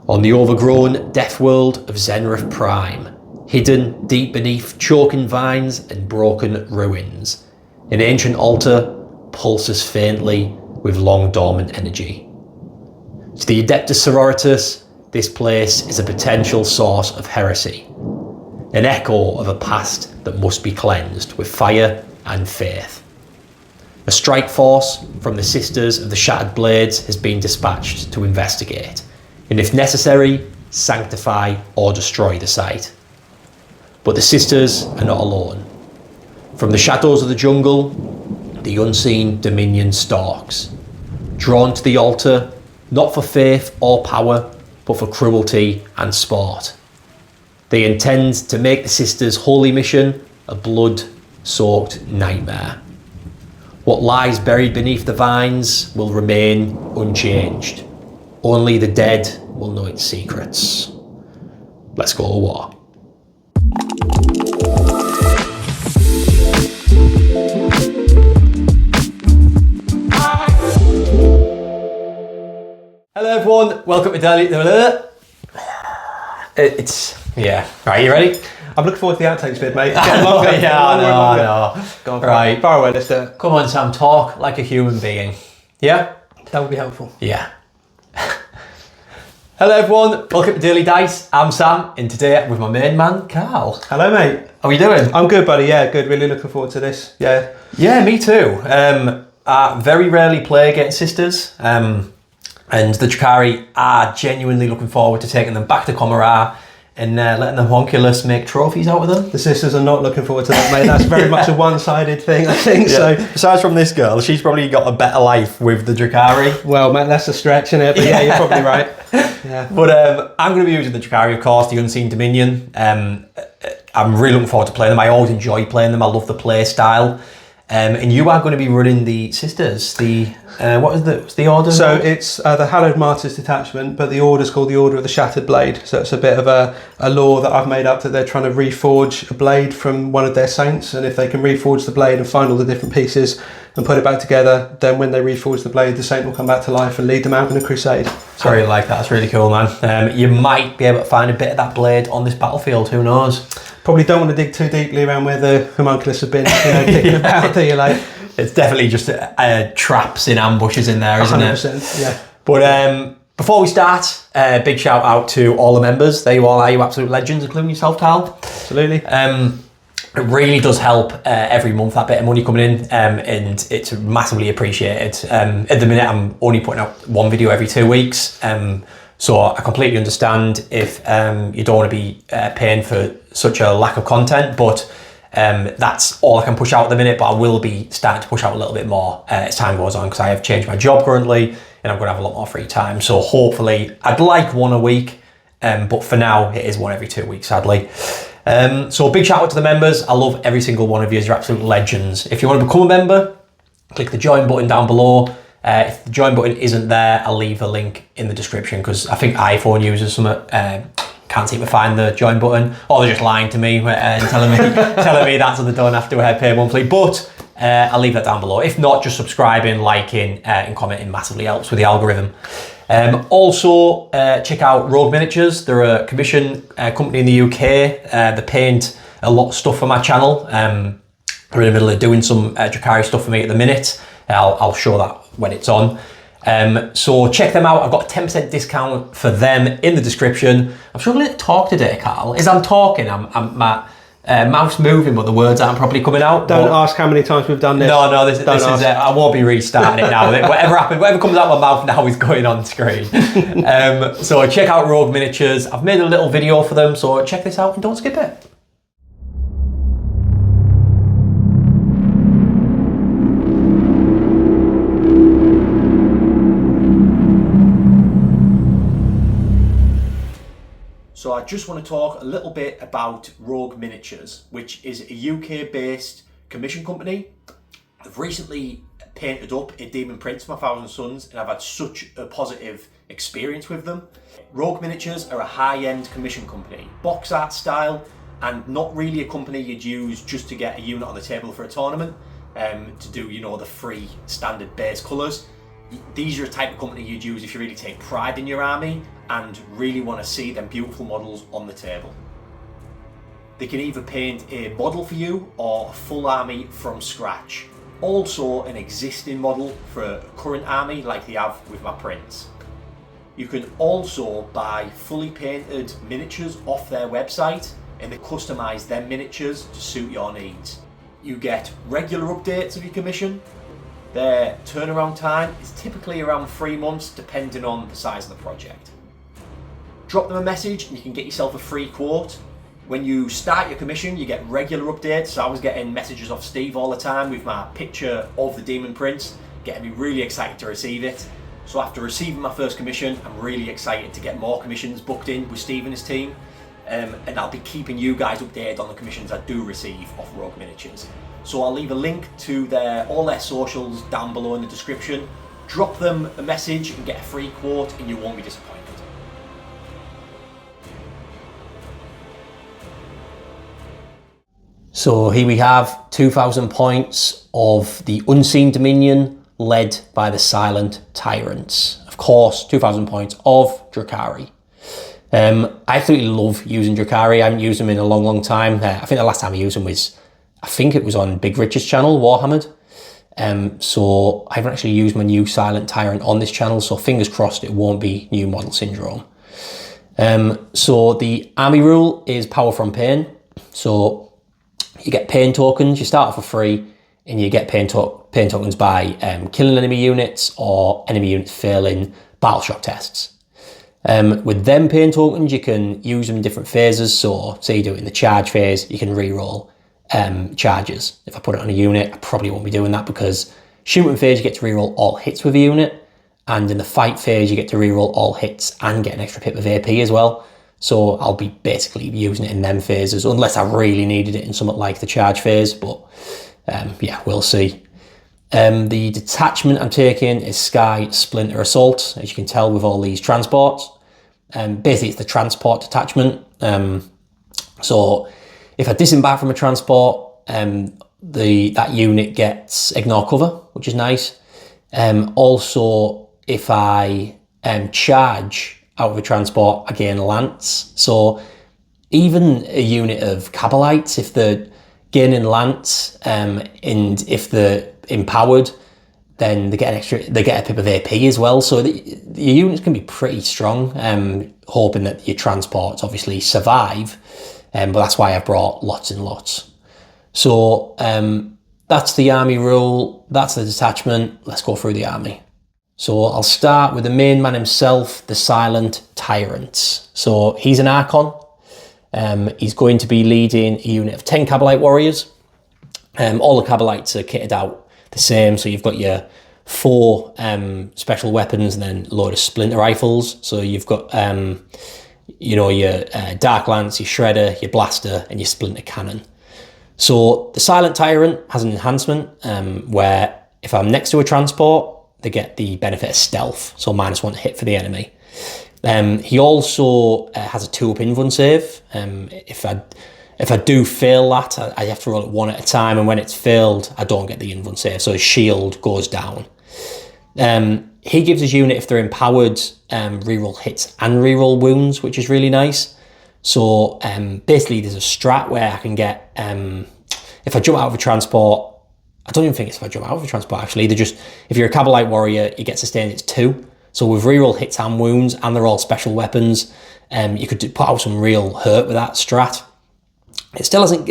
on the overgrown death world of Zenrith Prime, hidden deep beneath choking vines and broken ruins, an ancient altar pulses faintly with long dormant energy. To the Adeptus Sororitas, this place is a potential source of heresy, an echo of a past that must be cleansed with fire and faith. A strike force from the Sisters of the Shattered Blades has been dispatched to investigate, and if necessary, sanctify or destroy the site. But the Sisters are not alone. From the shadows of the jungle, the unseen dominion stalks, drawn to the altar not for faith or power, but for cruelty and sport. They intend to make the Sisters' holy mission a blood-soaked nightmare. What lies buried beneath the vines will remain unchanged. Only the dead will know its secrets. Let's go to war. Hello everyone, welcome to Dalzell. Right, you ready? I'm looking forward to the outtakes bit, mate. I know. Go on, Right. far away, let's do it. Come on Sam, talk like a human being. Yeah? That would be helpful. Yeah. Hello everyone, welcome to Daily Dice. I'm Sam, and today with my main man, Carl. Hello, mate. How are you doing? I'm good, buddy. Yeah, good. Really looking forward to this. Yeah. Yeah, me too. I very rarely play against Sisters, and the Drukhari are genuinely looking forward to taking them back to Comorra and letting the Honkulus make trophies out of them. The Sisters are not looking forward to that, mate. That's very much a one-sided thing, I think. Yeah. So, besides from this girl, she's probably got a better life with the Drukhari. well, mate, that's a stretch, isn't it? But yeah, you're probably right. Yeah. But I'm going to be using the Drukhari, of course, the Unseen Dominion. I'm really looking forward to playing them. I always enjoy playing them. I love the play style. And you are going to be running the Sisters. What's the order? So it's the Hallowed Martyrs Detachment, but the order's called the Order of the Shattered Blade. So it's a bit of a law that I've made up that they're trying to reforge a blade from one of their saints, and if they can reforge the blade and find all the different pieces and put it back together, then when they reforge the blade, the saint will come back to life and lead them out in a crusade. So, I really like that. That's really cool, man. You might be able to find a bit of that blade on this battlefield. Who knows? Probably don't want to dig too deeply around where the homunculus have been, picking about, do you, like? It's definitely just traps and ambushes in there, isn't 100%, yeah. But before we start, big shout out to all the members. They all are you absolute legends, including yourself, Carl. Absolutely. It really does help every month, that bit of money coming in, and it's massively appreciated. At the minute, I'm only putting out one video every 2 weeks, so I completely understand if you don't want to be paying for such a lack of content, but that's all I can push out at the minute. But I will be starting to push out a little bit more as time goes on, because I have changed my job currently and I'm going to have a lot more free time. So hopefully, I'd like one a week, but for now it is one every 2 weeks, sadly. So a big shout out to the members. I love every single one of you. You're absolute legends. If you want to become a member, click the join button down below. If the join button isn't there, I'll leave a link in the description, because I think iPhone users can't seem to find the join button, or they're just lying to me and telling me that, so they don't have to pay monthly. But I'll leave that down below. If not, just subscribing, liking, and commenting massively helps with the algorithm. Also, check out Rogue Miniatures. They're a commission company in the UK. They paint a lot of stuff for my channel. We're in the middle of doing some Drukhari stuff for me at the minute. I'll show that when it's on. So check them out. I've got a 10% discount for them in the description. I'm struggling to talk today, Carl. As I'm talking, my mouth's moving, but the words aren't properly coming out. Don't ask how many times we've done this. No, this is it. I won't be restarting it now. Whatever comes out of my mouth now is going on screen. So check out Rogue Miniatures. I've made a little video for them, so check this out and don't skip it. So I just want to talk a little bit about Rogue Miniatures, which is a UK-based commission company. I've recently painted up a Demon Prince for my Thousand Sons, and I've had such a positive experience with them. Rogue Miniatures are a high-end commission company, box art style, and not really a company you'd use just to get a unit on the table for a tournament, to do, you know, the free standard base colours. These are a type of company you'd use if you really take pride in your army and really want to see them beautiful models on the table. They can either paint a model for you or a full army from scratch. Also an existing model for a current army like they have with my prints. You can also buy fully painted miniatures off their website and they customise them miniatures to suit your needs. You get regular updates of your commission. Their turnaround time is typically around 3 months depending on the size of the project. Drop them a message and you can get yourself a free quote. When you start your commission, you get regular updates. So I was getting messages off Steve all the time with my picture of the Demon Prince, getting me really excited to receive it. So after receiving my first commission, I'm really excited to get more commissions booked in with Steve and his team. And I'll be keeping you guys updated on the commissions I do receive off Rogue Miniatures. So I'll leave a link to all their socials down below in the description. Drop them a message and get a free quote and you won't be disappointed. So here we have 2,000 points of the Unseen Dominion led by the Silent Tyrants. Of course, 2,000 points of Drukhari. I absolutely love using Drukhari. I haven't used them in a long time. I think the last time I used them was, I think it was on Big Rich's channel, Warhammer. So I haven't actually used my new Silent Tyrant on this channel, so fingers crossed it won't be new model syndrome. So the army rule is power from pain. So you get pain tokens, you start off for free, and you get pain tokens by killing enemy units or enemy units failing battle shock tests. With them pain tokens, you can use them in different phases. So say you do it in the charge phase, you can re-roll charges. If I put it on a unit, I probably won't be doing that because shooting phase, you get to re-roll all hits with a unit. And in the fight phase, you get to re-roll all hits and get an extra pip of AP as well. So I'll be basically using it in them phases, unless I really needed it in something like the charge phase, but yeah, we'll see. The detachment I'm taking is Sky Splinter Assault, as you can tell with all these transports. Basically it's the transport detachment. So if I disembark from a transport, that unit gets ignore cover, which is nice. Also, if I charge out of a transport, I gain lance. So even a unit of Cabalites, if they're gaining lance, and if they're empowered, then they get a pip of AP as well. So the units can be pretty strong, hoping that your transports obviously survive. But that's why I've brought lots and lots. So that's the army rule, that's the detachment. Let's go through the army. So I'll start with the main man himself, the Silent Tyrant. So he's an Archon. He's going to be leading a unit of 10 Cabalite warriors. All the Cabalites are kitted out the same. So you've got your 4 special weapons and then a load of splinter rifles. So you've got your Dark Lance, your Shredder, your Blaster, and your Splinter Cannon. So the Silent Tyrant has an enhancement where if I'm next to a transport, they get the benefit of stealth, so -1 to hit for the enemy. He also has a 2-up invuln save. If I do fail that, I have to roll it 1 at a time, and when it's failed, I don't get the invuln save, so his shield goes down. He gives his unit, if they're empowered, reroll hits and reroll wounds, which is really nice. So basically there's a strat where I can get, if I jump out of a transport, I don't even think it's if I jump out of a transport actually, if you're a Cabalite warrior, you get sustained, it's 2. So with reroll hits and wounds, and they're all special weapons, you could put out some real hurt with that strat. It still hasn't,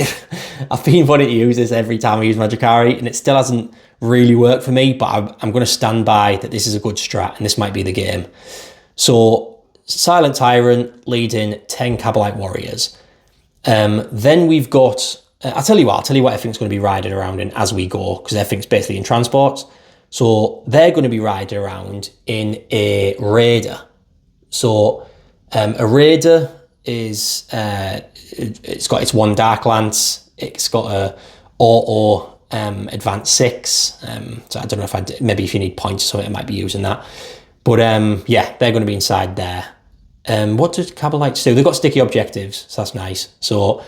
I've been wanting to use this every time I use my Drukhari, and it still hasn't really worked for me, but I'm going to stand by that this is a good strat, and this might be the game. So, Silent Tyrant leading 10 Cabalite warriors. Then we've got, I'll tell you what everything's going to be riding around in as we go, because everything's basically in transports. So, they're going to be riding around in a Raider. So, a Raider is, it's got its 1 Dark Lance, it's got a auto advanced 6, so I don't know if maybe if you need points or something, I might be using that. But yeah, they're going to be inside there. What do Cabalites do? They've got sticky objectives, so that's nice. So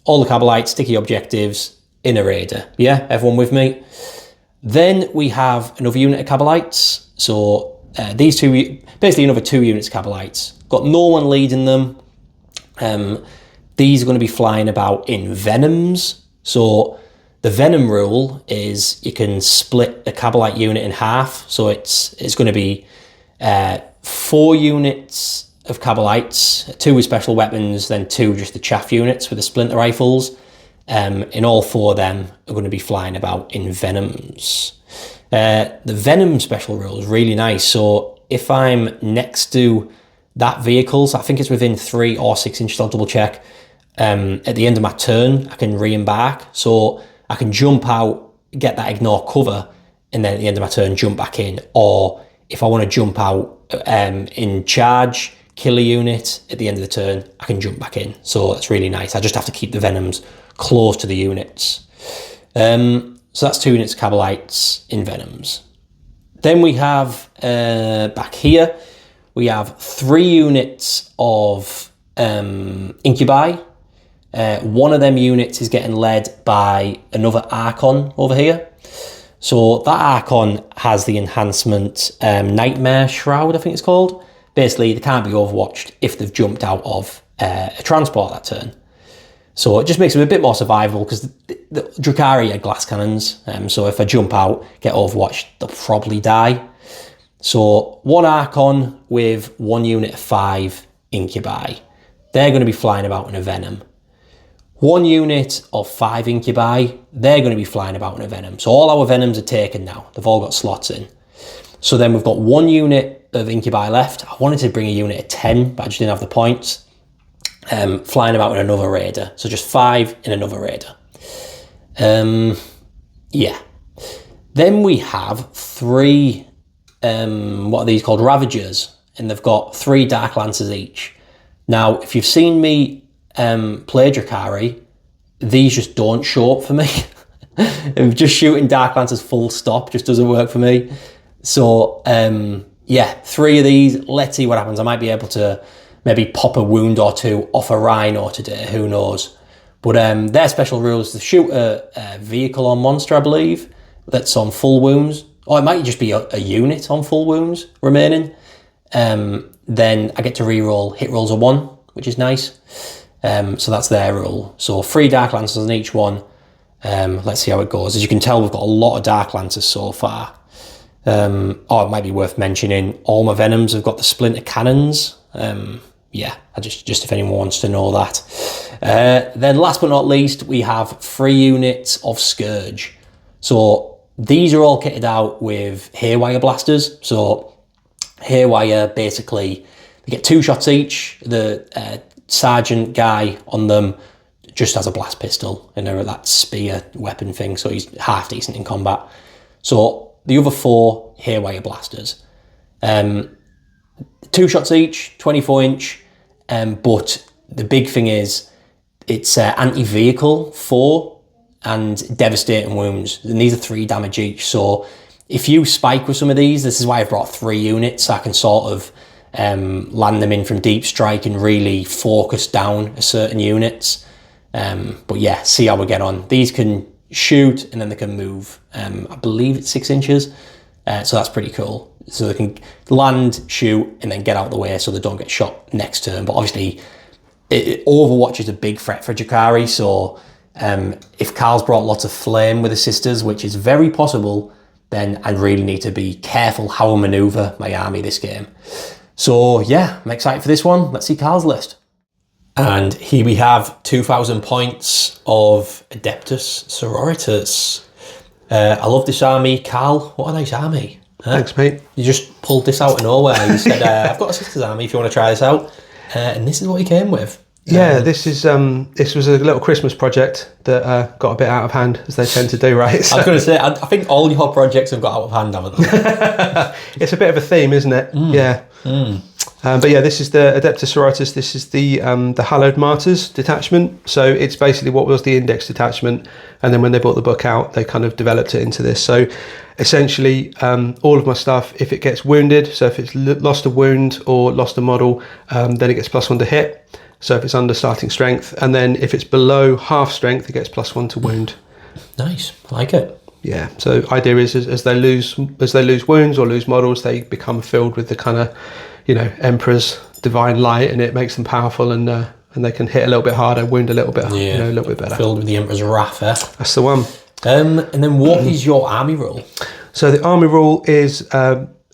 all the Cabalites, sticky objectives in a Raider. Yeah, everyone with me? Then we have another unit of Cabalites. So these two, basically another 2 units of Cabalites. Got no one leading them. These are going to be flying about in venoms. So the venom rule is you can split a Cabalite unit in half. So it's going to be 4 units of Cabalites, 2 with special weapons, then 2 just the chaff units with the splinter rifles. And all 4 of them are going to be flying about in venoms. The venom special rule is really nice. So if I'm next to that vehicle, so I think it's within 3 or 6 inches, I'll double check. At the end of my turn, I can re-embark. So I can jump out, get that ignore cover, and then at the end of my turn, jump back in. Or if I want to jump out in charge, kill a unit at the end of the turn, I can jump back in. So that's really nice. I just have to keep the venoms close to the units. So that's 2 units of Cabalites in venoms. Then we have, back here, we have 3 units of incubi. One of them units is getting led by another Archon over here. So that Archon has the enhancement Nightmare Shroud, I think it's called. Basically, they can't be overwatched if they've jumped out of a transport that turn. So it just makes them a bit more survivable because the Drukhari are glass cannons. So if I jump out, get overwatched, they'll probably die. So 1 Archon with 1 unit of 5 incubi. They're going to be flying about in a venom. 1 unit of 5 incubi, they're going to be flying about in a venom. So all our venoms are taken now. They've all got slots in. So then we've got 1 unit of incubi left. I wanted to bring a unit of 10, but I just didn't have the points. Flying about in another raider. So just 5 in another raider. Yeah. Then we have 3, what are these called? Ravagers. And they've got 3 Dark Lancers each. Now, if you've seen me play Drukhari, these just don't show up for me. Just shooting Dark Lancers full stop just doesn't work for me. So, yeah, 3 of these. Let's see what happens. I might be able to maybe pop a wound or 2 off a Rhino today. Who knows? But their special rules to shoot a vehicle or monster, I believe, that's on full wounds. Or it might just be a unit on full wounds remaining. Then I get to reroll hit rolls of 1, which is nice. So that's their rule. So 3 Dark Lancers on each one. Let's see how it goes. As you can tell, we've got a lot of Dark Lancers so far. It might be worth mentioning, all my Venoms have got the splinter cannons. Yeah, just if anyone wants to know that. Then last but not least, we have 3 units of Scourge. So these are all kitted out with haywire blasters. So haywire, basically, they get 2 shots each. The sergeant guy on them just has a blast pistol and that spear weapon thing, so he's half decent in combat. So the other 4 haywire blasters. 2 shots each, 24 inch, but the big thing is it's anti-vehicle 4 and devastating wounds, and these are 3 damage each. So if you spike with some of these, this is why I've brought 3 units, so I can sort of land them in from deep strike and really focus down a certain units. But yeah, see how we get on. These can shoot and then they can move. I believe it's 6 inches, so that's pretty cool. So they can land, shoot, and then get out of the way so they don't get shot next turn. But obviously, Overwatch is a big threat for Drukhari, so if Carl's brought lots of flame with his sisters, which is very possible, then I really need to be careful how I manoeuvre my army this game. So yeah, I'm excited for this one. Let's see Carl's list. And here we have 2,000 points of Adeptus Sororitas. I love this army. Carl, what a nice army. Huh? Thanks, mate. You just pulled this out of nowhere. You said, I've got a sister's army if you want to try this out. And this is what you came with. Yeah, this was a little Christmas project that got a bit out of hand, as they tend to do, right? So, I was going to say, I think all your projects have got out of hand, haven't they? It's a bit of a theme, isn't it? Yeah. But yeah, this is the Adeptus Sororitas. This is the Hallowed Martyrs detachment. So it's basically what was the index detachment, and then when they brought the book out, they kind of developed it into this. So essentially, all of my stuff, if it gets wounded, so if it's lost a wound or lost a model, then it gets +1 to hit. So if it's under starting strength, and then if it's below half strength, it gets +1 to wound. Nice, I like it. Yeah. So idea is as they lose wounds or lose models, they become filled with the kind of, Emperor's divine light, and it makes them powerful, and they can hit a little bit harder, wound a little bit, a little bit better. Filled with the Emperor's wrath. Eh? That's the one. And then what is your army rule? So the army rule is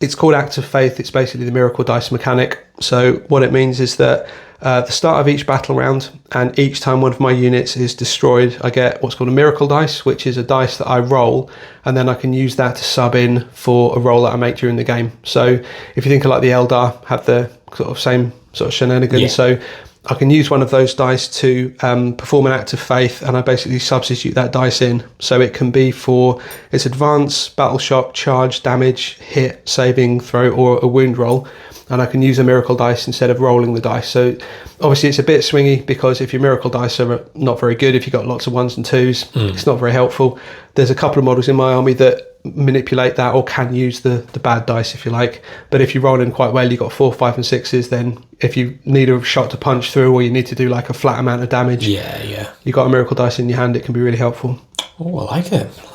it's called Act of Faith. It's basically the miracle dice mechanic. So what it means is that the start of each battle round, and each time one of my units is destroyed, I get what's called a miracle dice, which is a dice that I roll, and then I can use that to sub in for a roll that I make during the game. So if you think of like the Eldar have the sort of same sort of shenanigans, Yeah. so I can use one of those dice to perform an act of faith, and I basically substitute that dice in. So it can be for its advance, battle shock, charge, damage, hit, saving, throw, or a wound roll. And I can use a miracle dice instead of rolling the dice. So obviously it's a bit swingy, because if your miracle dice are not very good, if you've got lots of 1s and 2s, it's not very helpful. There's a couple of models in my army that manipulate that, or can use the bad dice if you like. But if you roll in quite well, you've got 4, 5 and 6s, then if you need a shot to punch through, or you need to do like a flat amount of damage, you've got a miracle dice in your hand, it can be really helpful. Oh, I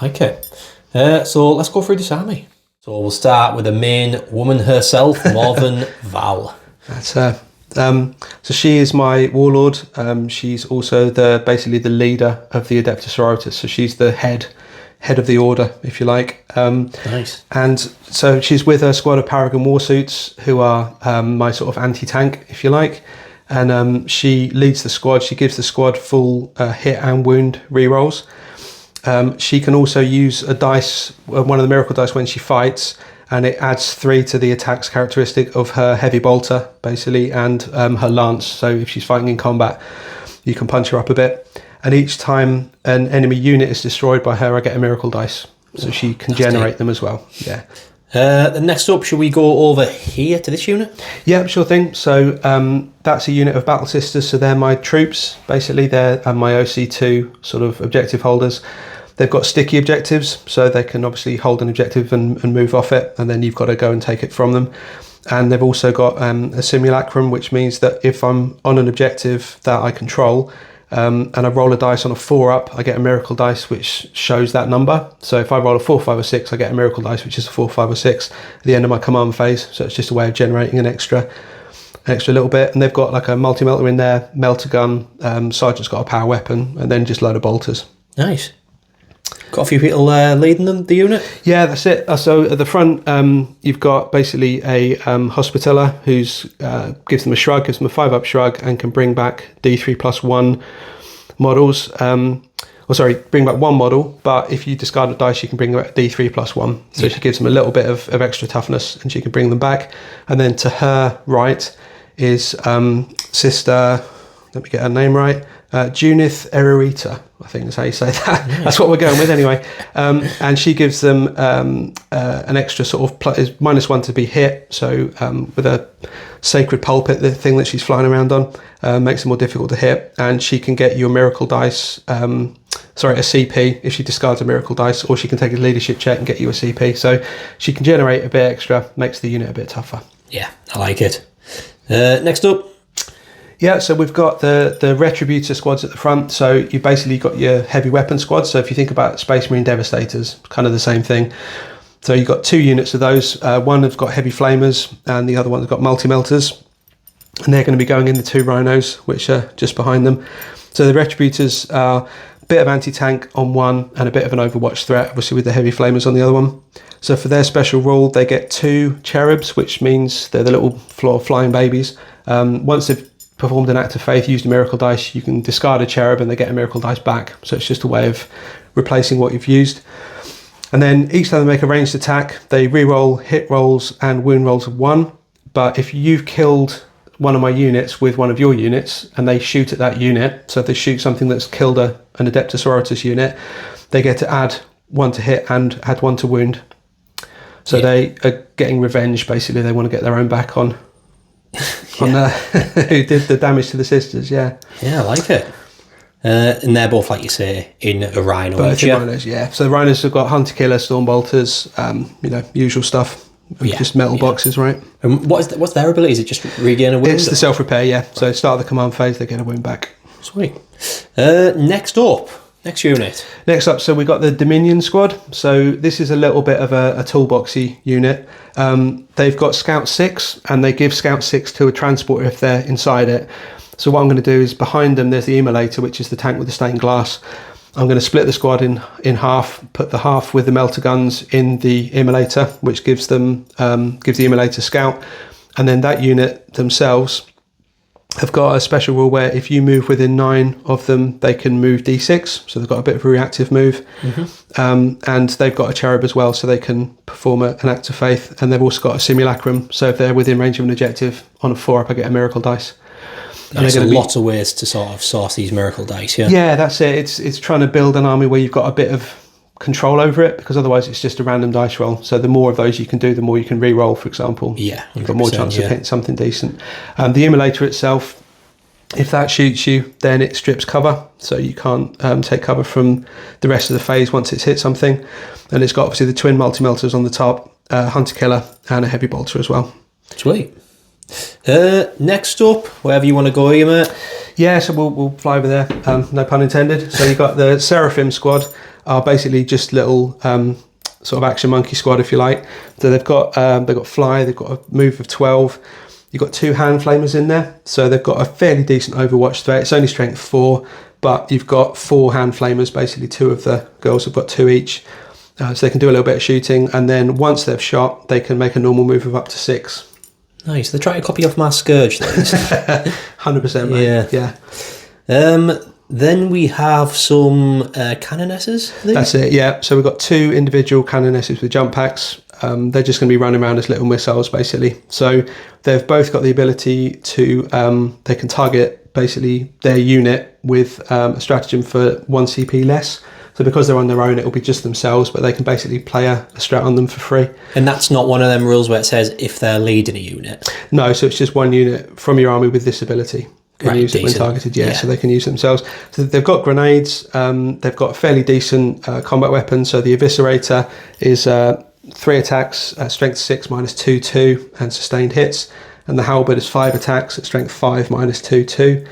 like it. So let's go through this army. So we'll start with the main woman herself, Morven Val. That's her. So she is my warlord. She's also basically the leader of the Adeptus Sororitas. So she's the head of the order, if you like. Nice. And so she's with a squad of Paragon Warsuits, who are my sort of anti-tank, if you like. And she leads the squad. She gives the squad full hit and wound rerolls. She can also use a dice, one of the miracle dice, when she fights, and it adds 3 to the attacks characteristic of her heavy bolter, basically, and her lance. So if she's fighting in combat, you can punch her up a bit. And each time an enemy unit is destroyed by her, I get a miracle dice. So she can generate them as well. Yeah. Then next up, should we go over here to this unit? Yeah, sure thing. So that's a unit of Battle Sisters. So they're my troops. Basically, they're my OC2 sort of objective holders. They've got sticky objectives, so they can obviously hold an objective and move off it, and then you've got to go and take it from them. And they've also got a simulacrum, which means that if I'm on an objective that I control, and I roll a dice on a 4-up, I get a miracle dice which shows that number. So if I roll a 4, 5 or 6, I get a miracle dice which is a 4, 5 or 6 at the end of my command phase. So it's just a way of generating an extra little bit. And they've got like a multi-melter in there, melter gun, sergeant's got a power weapon, and then just a load of bolters. Nice. Got a few people leading the unit? Yeah, that's it. So at the front, you've got basically a Hospitaller who's gives them a shrug, gives them a 5-up shrug, and can bring back D3+1 models. Bring back 1 model, but if you discard a dice, you can bring back D3+1. So she gives them a little bit of extra toughness, and she can bring them back. And then to her right is Sister, let me get her name right, Junith Ererita, I think is how you say that. Yeah. That's what we're going with anyway. And she gives them an extra sort of is -1 to be hit. So with a sacred pulpit, the thing that she's flying around on, makes it more difficult to hit. And she can get you a miracle dice, a CP if she discards a miracle dice, or she can take a leadership check and get you a CP. So she can generate a bit extra, makes the unit a bit tougher. Yeah, I like it. Next up. Yeah, so we've got the Retributor squads at the front. So you've basically got your heavy weapon squads. So if you think about Space Marine Devastators, kind of the same thing. So you've got 2 units of those. One has got heavy flamers, and the other one's got multi-melters. And they're going to be going in the 2 rhinos, which are just behind them. So the Retributors are a bit of anti-tank on one, and a bit of an Overwatch threat, obviously with the heavy flamers on the other one. So for their special rule, they get 2 cherubs, which means they're the little flying babies. Once they've performed an act of faith, used a miracle dice, you can discard a cherub and they get a miracle dice back. So it's just a way of replacing what you've used. And then each time they make a ranged attack, they re-roll hit rolls and wound rolls of 1. But if you've killed one of my units with one of your units and they shoot at that unit, so if they shoot something that's killed an Adeptus Sororitas unit, they get to add 1 to hit and add 1 to wound. So they are getting revenge, basically. They want to get their own back on who did the damage to the sisters. Yeah, I like it. And they're both, like you say, in a rhino. Both in rhinos, yeah. So the rhinos have got hunter killer, storm bolters, usual stuff. Just metal boxes, right? And what's their ability? Is it just regain a wound? It's the self repair, yeah. So start of the command phase, they get a wound back. Sweet. Next up, Next unit. Next up, so we got the Dominion squad. So this is a little bit of a toolboxy unit. They've got Scout 6, and they give Scout 6 to a transporter if they're inside it. So what I'm going to do is behind them there's the Immolator, which is the tank with the stained glass. I'm going to split the squad in half, put the half with the melter guns in the Immolator, which gives the Immolator Scout. And then that unit themselves have got a special rule where if you move within 9 of them, they can move D6. So they've got a bit of a reactive move. And they've got a cherub as well, so they can perform an act of faith. And they've also got a simulacrum. So if they're within range of an objective, on a 4-up, I get a miracle dice. And there's lots of ways to sort of source these miracle dice, yeah? Yeah, that's it. It's trying to build an army where you've got a bit of control over it, because otherwise it's just a random dice roll. So the more of those you can do, the more you can re-roll, for example. Yeah, you've got more chance of hitting something decent. The Immolator itself, if that shoots you, then it strips cover, so you can't take cover from the rest of the phase once it's hit something. And it's got obviously the twin multi-melters on the top, Hunter Killer, and a heavy bolter as well. Sweet. Next up, wherever you want to go, you mate. Yeah, so we'll fly over there. No pun intended. So you've got the Seraphim squad, are basically just little sort of action monkey squad, if you like. So they've got fly, they've got a move of 12. You've got 2 hand flamers in there, so they've got a fairly decent Overwatch threat. It's only strength 4, but you've got 4 hand flamers. Basically, 2 of the girls have got 2 each, so they can do a little bit of shooting. And then once they've shot, they can make a normal move of up to 6. Nice. They're trying to copy off my Scourge, things. 100%, mate. Yeah. Then we have some cannonesses. That's it, yeah. So we've got 2 individual cannonesses with jump packs. They're just going to be running around as little missiles, basically. So they've both got the ability to, they can target basically their unit with a stratagem for 1 CP less. So because they're on their own, it'll be just themselves, but they can basically play a strat on them for free. And that's not one of them rules where it says if they're leading a unit? No, so it's just 1 unit from your army with this ability. Can use it when targeted, so they can use it themselves. So they've got grenades, they've got a fairly decent combat weapon. So the Eviscerator is 3 attacks, strength 6 minus 2, and sustained hits. And the Halberd is 5 attacks at strength 5 minus 2.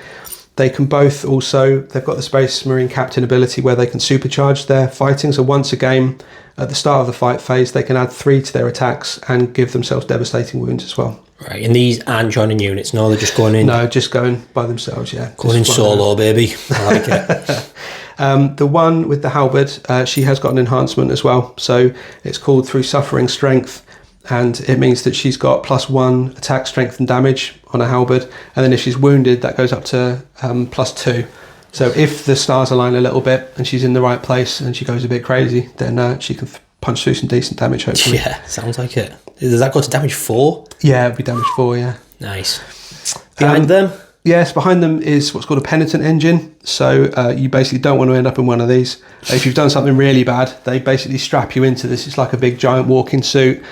They can both also, they've got the Space Marine Captain ability where they can supercharge their fighting. So once a game, at the start of the fight phase, they can add 3 to their attacks and give themselves devastating wounds as well. Right, and these aren't joining units, no, they're just going in? No, just going by themselves, yeah. Going in solo, baby. I like it. The one with the Halberd, she has got an enhancement as well. So it's called Through Suffering Strength, and it means that she's got +1 attack, strength and damage on a Halberd. And then if she's wounded, that goes up to +2. So if the stars align a little bit and she's in the right place and she goes a bit crazy, then she can punch through some decent damage, hopefully. Yeah, sounds like it. Does that go to damage 4? Yeah, it'd be damage 4, yeah. Nice. Behind them? Yes, behind them is what's called a penitent engine. So you basically don't want to end up in one of these. If you've done something really bad, they basically strap you into this. It's like a big giant walking suit.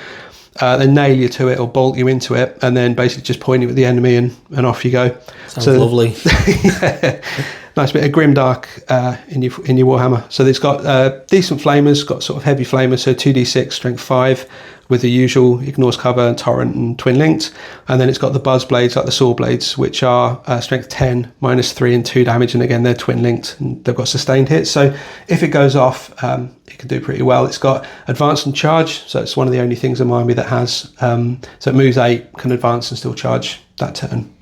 They nail you to it or bolt you into it, and then basically just point you at the enemy and off you go. Sounds lovely. Yeah, nice bit of grimdark in your Warhammer. So it's got decent flamers, got sort of heavy flamers, so 2d6, strength 5, with the usual ignores cover and torrent and twin linked. And then it's got the buzz blades, like the saw blades, which are strength 10, minus 3 and 2 damage, and again they're twin linked and they've got sustained hits. So if it goes off, it can do pretty well. It's got advance and charge, so it's one of the only things in my army that has. So it moves 8, can advance and still charge that turn.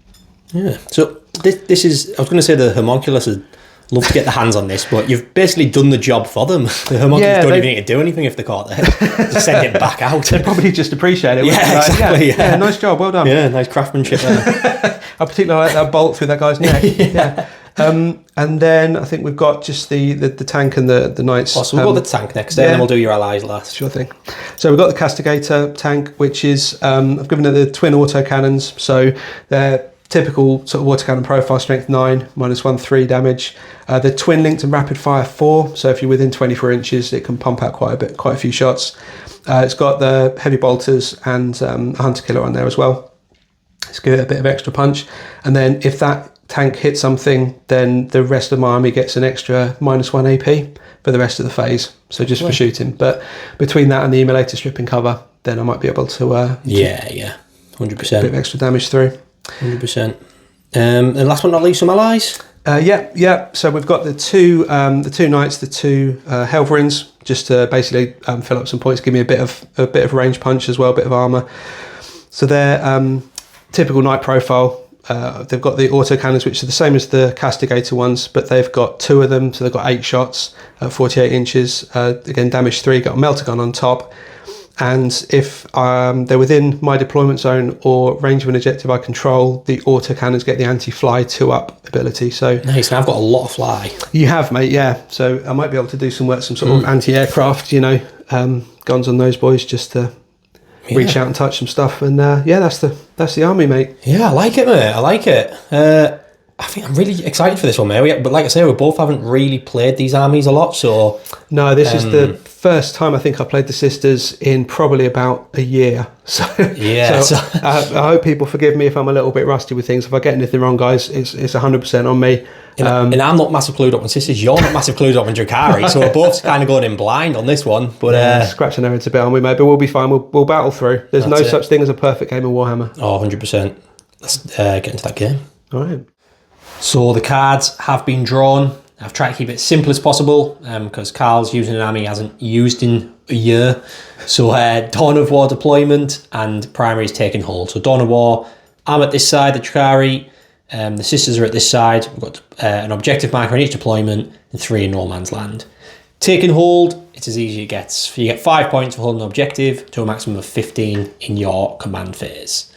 Yeah. So this is, I was going to say the homunculus would love to get their hands on this, but you've basically done the job for them. The homunculus don't even need to do anything if they're caught there. Just send it back out. They probably just appreciate it. Yeah, exactly. Yeah, nice job, well done. Yeah, nice craftsmanship there. I particularly like that bolt through that guy's neck. Yeah. And then I think we've got just the tank and the knights. Oh, so we'll go the tank next, and then we'll do your allies last. Sure thing. So we've got the Castigator tank, which is, I've given it the twin autocannons. So they're typical sort of autocannon profile, strength 9, minus 1, 3 damage. They're twin linked and rapid fire 4. So if you're within 24 inches, it can pump out quite a few shots. It's got the heavy bolters and a hunter killer on there as well. Let's give it a bit of extra punch. And then if that tank hits something, then the rest of my army gets an extra minus 1 AP for the rest of the phase. So just for shooting. But between that and the Immolator stripping cover, then I might be able to 100%. A bit of extra damage through. 100%. And last but not least, some allies? Yeah. So we've got the two knights, the two Helverins, just to basically fill up some points, give me a bit of range punch as well, a bit of armor. So they're typical knight profile. They've got the autocannons, which are the same as the castigator ones, but they've got 2 of them, so they've got 8 shots at 48 inches. Again, damage 3, got a melter gun on top. And if they're within my deployment zone or range of an objective I control, the autocannons get the anti-fly 2-up ability. So nice, and I've got a lot of fly. You have, mate, yeah. So I might be able to do some work, some sort of anti-aircraft, guns on those boys, just to reach out and touch some stuff. And that's the army, mate. Yeah, I like it, mate. I like it. I think I'm really excited for this one, mate. But like I say, we both haven't really played these armies a lot, so... No, this is the first time I think I played the Sisters in probably about a year. So, yeah. I hope people forgive me if I'm a little bit rusty with things. If I get anything wrong, guys, it's 100% on me. And I'm not massive clued up on Sisters. You're not massive clued up on Drukhari, so we're both kind of going in blind on this one. But scratching our heads a bit, aren't we, mate? But we'll be fine. We'll battle through. There's no such thing as a perfect game of Warhammer. Oh, 100%. Let's get into that game. All right. So the cards have been drawn. I've tried to keep it as simple as possible because Carl's using an army he hasn't used in a year. So Dawn of War deployment and primary is taking hold. So Dawn of War, I'm at this side, the Drukhari. The Sisters are at this side. We've got an objective marker in each deployment and 3 in no man's land. Taking hold, it's as easy as it gets. You get 5 points for holding an objective to a maximum of 15 in your command phase.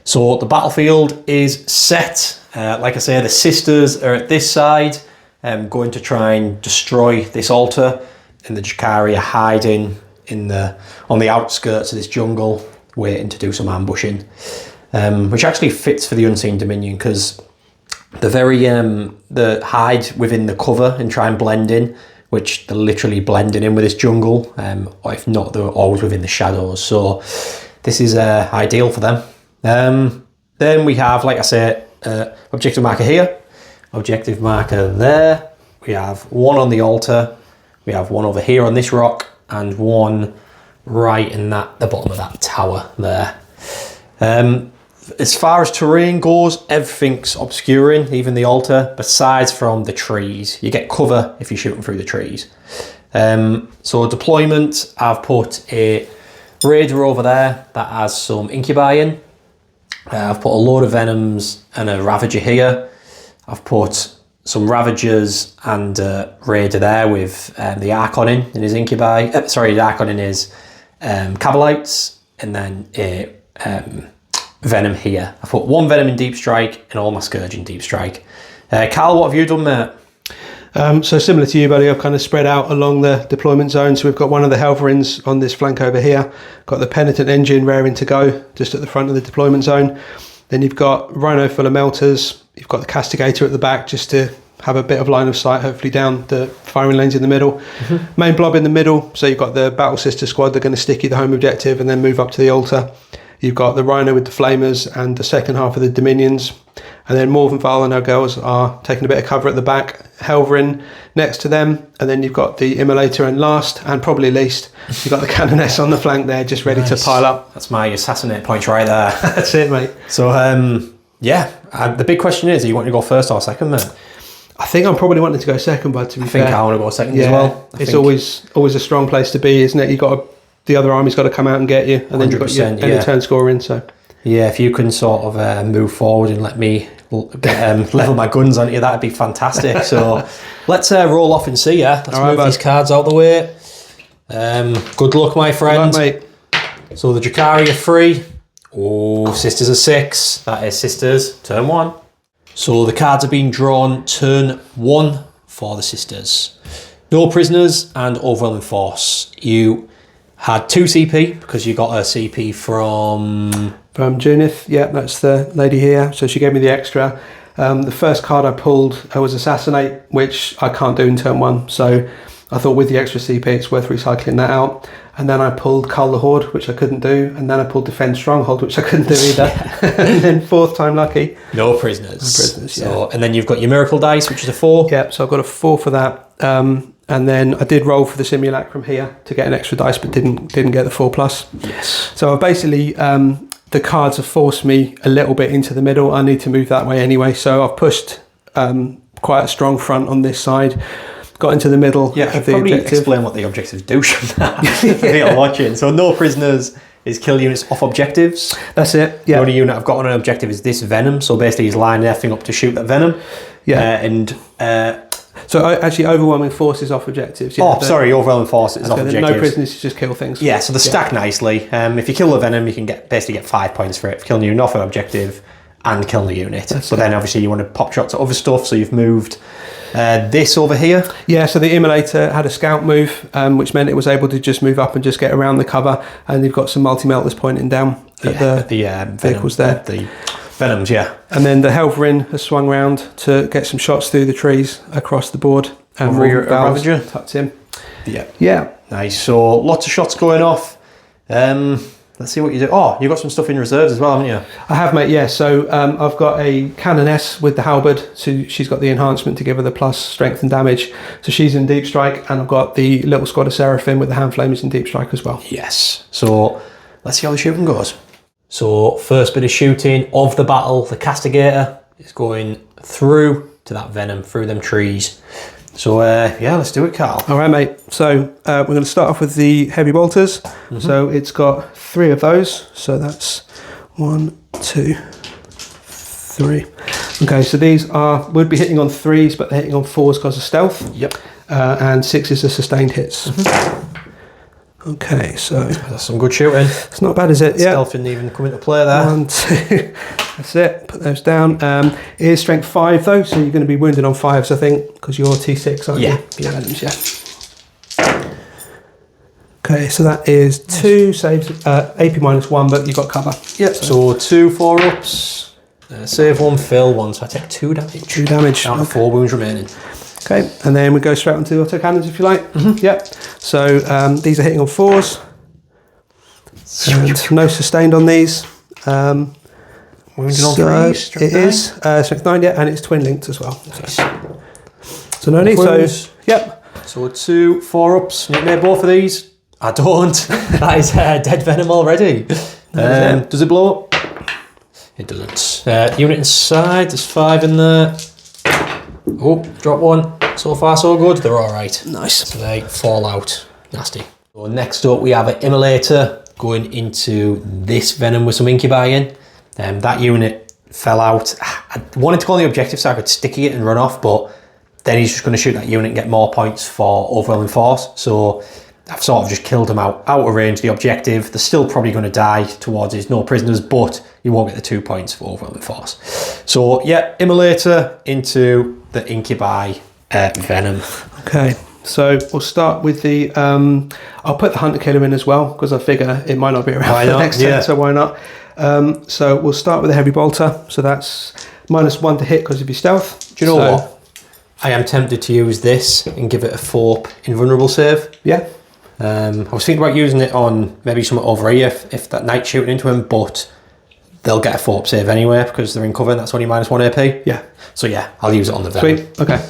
So the battlefield is set. Like I say, the Sisters are at this side, going to try and destroy this altar, and the Drukhari are hiding on the outskirts of this jungle, waiting to do some ambushing, which actually fits for the Unseen Dominion because the hide within the cover and try and blend in, which they're literally blending in with this jungle, or if not, they're always within the shadows. So this is ideal for them. Then we have, like I say, objective marker here, objective marker there. We have 1 on the altar. We have 1 over here on this rock, and 1 right in the bottom of that tower there. As far as terrain goes, everything's obscuring, even the altar, besides from the trees. You get cover if you're shooting through the trees. So deployment, I've put a raider over there that has some incubi in. I've put a load of venoms and a ravager here. I've put some ravagers and a raider there with the Archon in his incubi. The Archon in his Cabalites, and then a venom here. I've put 1 venom in deep strike and all my scourge in deep strike. Carl, what have you done, mate? So similar to you, buddy, I've kind of spread out along the deployment zone. So we've got one of the Helverins on this flank over here, got the Penitent Engine raring to go just at the front of the deployment zone. Then you've got Rhino full of melters. You've got the Castigator at the back just to have a bit of line of sight, hopefully down the firing lanes in the middle. Main blob in the middle. So you've got the Battle Sister squad. They're going to sticky the home objective and then move up to the altar. You've got the Rhino with the Flamers and the second half of the Dominions. And then Morventhal and our girls are taking a bit of cover at the back. Helverin next to them. And then you've got the Immolator, and last, and probably least, you've got the Canoness on the flank there, just ready to pile up. That's my assassinate point right there. That's it, mate. So, the big question is, do you want to go first or second, mate? I think I'm probably wanting to go second, but to be fair, I think I want to go second as well. It's always a strong place to be, isn't it? The other army's got to come out and get you, and then you've got your end of turn score in. So yeah, if you can sort of move forward and let me level my guns on you, that'd be fantastic. So let's roll off and see. Yeah, let's move these cards out of the way. Good luck, my friend. Good luck, mate. So the Drukhari are 3. Oh, Sisters are 6. That is Sisters. Turn 1. So the cards are being drawn. Turn 1 for the Sisters. No prisoners and overwhelming force. You had 2 CP because you got a CP from Junith. Yeah, that's the lady here. So she gave me the extra. The first card I pulled was Assassinate, which I can't do in turn 1. So I thought with the extra CP, it's worth recycling that out. And then I pulled Cull the Horde, which I couldn't do. And then I pulled Defend Stronghold, which I couldn't do either. And then 4th time lucky. No prisoners. No prisoners, yeah. So, and then you've got your Miracle Dice, which is a 4. Yep, so I've got a 4 for that. And then I did roll for the Simulacrum here to get an extra dice, but didn't get the 4+. Yes. So I've basically, the cards have forced me a little bit into the middle. I need to move that way anyway. So I've pushed quite a strong front on this side. Got into the middle of the probably objective. explain what the objectives do from that. People watching. So no prisoners is kill units off objectives. That's it. The Yeah. only unit I've got on an objective is this venom. So basically he's lining everything up to shoot that venom. Yeah. So actually overwhelming forces off objectives. Yeah, overwhelming forces off objectives. No prisoners to just kill things. Yeah, so they stack nicely. If you kill the venom, you can basically get 5 points for it. For killing the unit off an objective and killing the unit. Then obviously you want to pop shots at other stuff, so you've moved this over here. Yeah, so the Immolator had a scout move, which meant it was able to just move up and just get around the cover, and you've got some multi-melters pointing down at the vehicles there. The venoms, yeah. And then the Helverin has swung round to get some shots through the trees across the board. And Over your Ravager. tucked in. Yeah. Nice. So lots of shots going off. Let's see what you do. Oh, you've got some stuff in reserves as well, haven't you? I have, mate, yeah. So I've got a Canoness with the halberd. So she's got the enhancement to give her the plus strength and damage. So she's in deep strike. And I've got the little squad of Seraphim with the hand flamers in deep strike as well. Yes. So let's see how the shooting goes. So first bit of shooting of the battle, the Castigator is going through to that venom, through them trees. So yeah, let's do it, Carl. All right, mate. So we're going to start off with the heavy bolters. So it's got 3 of those. So that's 1, 2, 3. Okay, so these would be hitting on 3s, but they're hitting on 4s because of stealth. Yep. And 6s are sustained hits. Okay, so that's some good shooting. It's not bad, is it? Yeah. Stealth didn't even come into play there. 1, 2. That's it. Put those down. It is strength 5 though, so you're going to be wounded on 5s, I think, because you're T6, aren't you? Yeah. Okay, so that is 2 saves, AP -1, but you've got cover. Yep. So 2 4-ups. Save 1, fill 1. So I take 2 damage. 2 damage. Down to 4 wounds remaining. Okay, and then we go straight onto the autocannons if you like. Yep. So these are hitting on 4s. And no sustained on these. Wounded on 3s. It is strength 9, yeah, and it's twin linked as well. So no need. So yep. So 2 4-ups. You made both of these. I don't. That is dead venom already. Does it blow up? It doesn't. Unit inside. There's 5 in there. Oh, drop 1. So far, so good. They're all right. Nice. So they fall out. Nasty. So next up, we have an Immolator going into this venom with some incubi in. That unit fell out. I wanted to go on the objective so I could sticky it and run off, but then he's just going to shoot that unit and get more points for overwhelming force. So I've sort of just killed him out of range of the objective. They're still probably going to die towards his no prisoners, but he won't get the 2 points for overwhelming force. So yeah, Immolator into the incubi venom. Okay, so we'll start with the I'll put the hunter killer in as well because I figure it might not be around for the next turn, so why not? So we'll start with the heavy bolter. So that's -1 to hit because of your stealth. Do you know what? I am tempted to use this and give it a 4 invulnerable save. Yeah. I was thinking about using it on maybe something over here if that knight's shooting into him, but they'll get a 4 save anyway because they're in cover and that's only -1 AP. Yeah. So yeah, I'll use it on the venom. Sweet. Okay.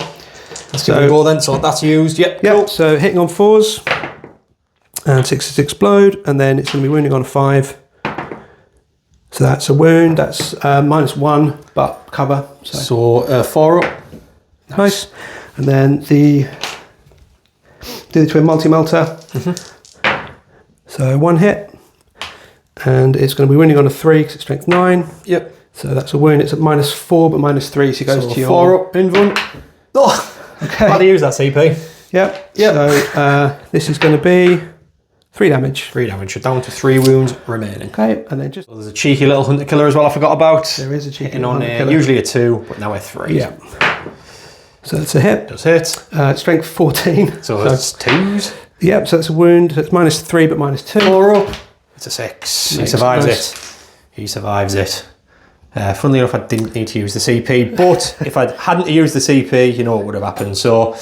Let's give it a go then. So that's used. Yep. Yeah. Cool. So hitting on 4s and 6s explode, and then it's going to be wounding on a 5. So that's a wound. That's -1, but cover. So 4-up. Nice. And then do the twin multi-melter. So 1 hit, and it's going to be wounding on a 3 because it's strength 9. Yep. So that's a wound. It's at -4 but -3, so he goes to your 4-up invuln. Oh, okay. How do you use that CP? Yep. So this is going to be 3 damage. 3 damage. So down to 3 wounds remaining. Okay, and then just So there's a cheeky little hunter killer as well. I forgot about. there is a cheeky Hitting on hunter killer. usually a 2, but now a 3. Yeah. So that's a hit. Does hit. Strength 14. So it's 2s. Yep. So that's a wound. So it's -3 but -2. 4-up. It's a 6. He Nice, survives nice. it. He survives it. Funnily enough, I didn't need to use the CP, but if I hadn't used the CP, you know what would have happened. So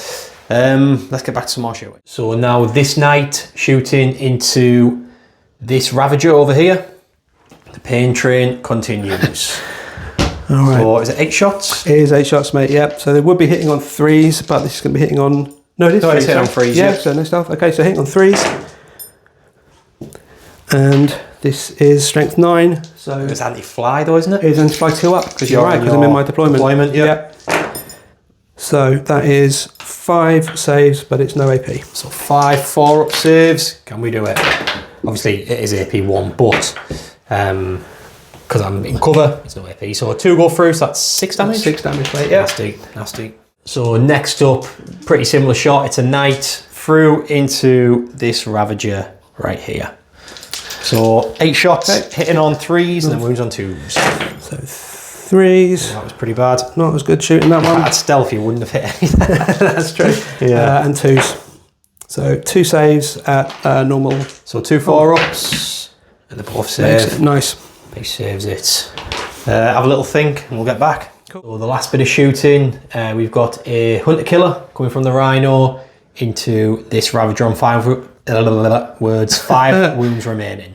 let's get back to some more shooting. So now this knight shooting into this Ravager over here. The pain train continues. All right. So is it 8 shots? It is 8 shots, mate. Yep. So they would be hitting on 3s, but this is going to be hitting on. No, it is. No, it's 3s, hitting on sorry. 3s. Yeah. So no stealth. Okay, so hitting on 3s, and this is strength 9. So It's anti-fly though, isn't it? it is anti-fly 2 up because you're right. Because I'm in my deployment. Yeah. So that is 5 saves, but it's no AP. So 5 4-up saves. Can we do it? Obviously, it is AP 1, but because I'm in cover, it's no AP. So 2 go through, so that's 6 damage. 6 damage, mate, yeah. Nasty, nasty. So next up, pretty similar shot. It's a knight through into this Ravager right here. So 8 shots, hitting on 3s and then wounds on 2s. So 3s. That was pretty bad. Not as good shooting that one. At stealth, you wouldn't have hit anything. That's true. Yeah. And 2s. So 2 saves at normal. So 2 4-ups and the both save. Nice. He saves it. Have a little think and we'll get back. Cool. So the last bit of shooting, we've got a hunter-killer coming from the Rhino into this Ravager on 5 words, 5 wounds remaining.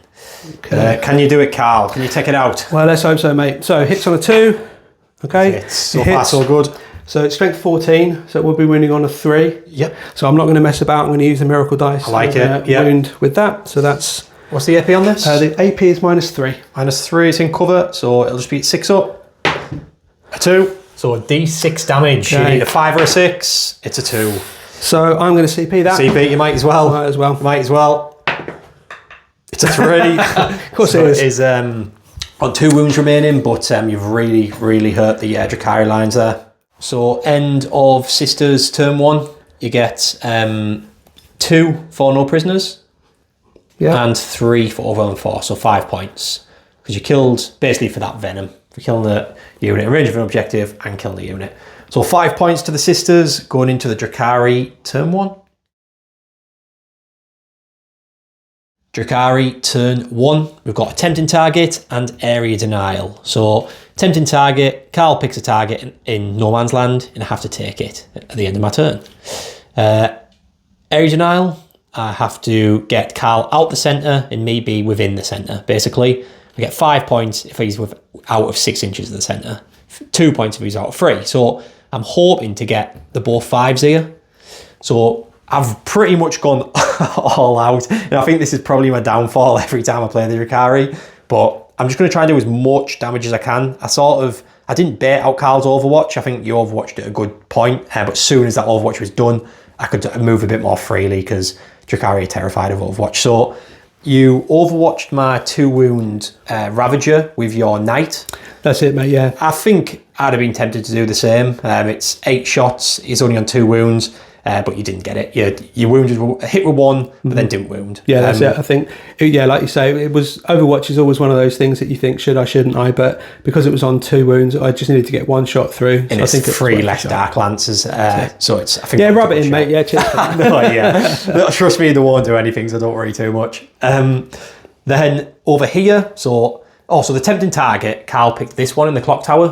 Okay. Can you do it, Carl? Can you take it out? Well, let's hope so, mate. So hits on a 2. Okay. So far, so good. So it's strength 14, so it will be wounding on a 3. Yep. So I'm not going to mess about. I'm going to use the miracle dice. I like it. Yep. Wound with that. So that's... What's the AP on this? The AP is -3. -3 is in cover, so it'll just be 6 up. A 2. So a D6 damage. Okay. You need a 5 or a 6. It's a 2. So I'm going to CP that. CP, you might as well. Might as well. Might as well. It's a 3. Of course so it is. On 2 wounds remaining, but you've really hurt the Drukhari lines there. So end of Sisters turn 1, you get 2 for no prisoners. Yeah. And 3 for overwhelming force, so 5 points. Because you killed, basically for that venom, for killing the unit, range of an objective, and killing the unit. So 5 points to the Sisters, going into the Drukhari turn 1. Drukhari turn 1, we've got a tempting target and area denial. So tempting target, Carl picks a target in no man's land and I have to take it at the end of my turn. Area denial, I have to get Carl out the centre and me be within the centre. Basically, I get 5 points if he's out of 6 inches of the centre, 2 points if he's out of 3. So I'm hoping to get the both 5s here. So I've pretty much gone all out. And I think this is probably my downfall every time I play the Drukhari. But I'm just going to try and do as much damage as I can. I didn't bait out Carl's Overwatch. I think you Overwatched at a good point. But as soon as that Overwatch was done, I could move a bit more freely because Drukhari are terrified of Overwatch. So you Overwatched my 2 wound Ravager with your Knight. That's it, mate, yeah. I think I'd have been tempted to do the same. It's 8 shots, he's only on 2 wounds, but you didn't get it. You wounded, hit with 1, but then didn't wound. Yeah, that's it. I think, yeah, like you say, it was Overwatch is always one of those things that you think, should I, shouldn't I? But because it was on 2 wounds, I just needed to get 1 shot through. And so it's 3 less Dark Lancers, so it's, I think... Yeah, rub it in, mate, yeah, cheers. No, yeah. Trust me, they won't do anything, so don't worry too much. Then over here, so the tempting target, Carl picked this one in the clock tower,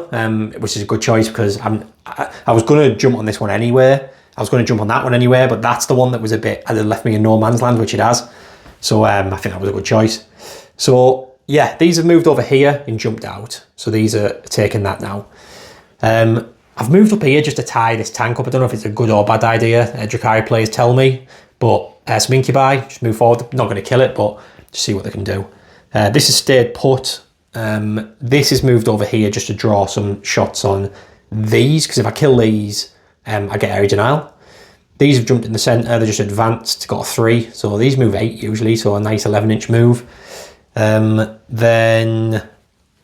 which is a good choice because I was going to jump on this one anyway. I was going to jump on that one anyway, but that's the one that was had left me in no man's land, which it has. So I think that was a good choice. So yeah, these have moved over here and jumped out. So these are taking that now. I've moved up here just to tie this tank up. I don't know if it's a good or bad idea. Drukhari players tell me, but some incubi, just move forward. Not going to kill it, but just see what they can do. This has stayed put. This is moved over here just to draw some shots on these, because if I kill these, I get area denial. These have jumped in the centre, they're just advanced, got a 3. So these move 8 usually, so a nice 11-inch move. Then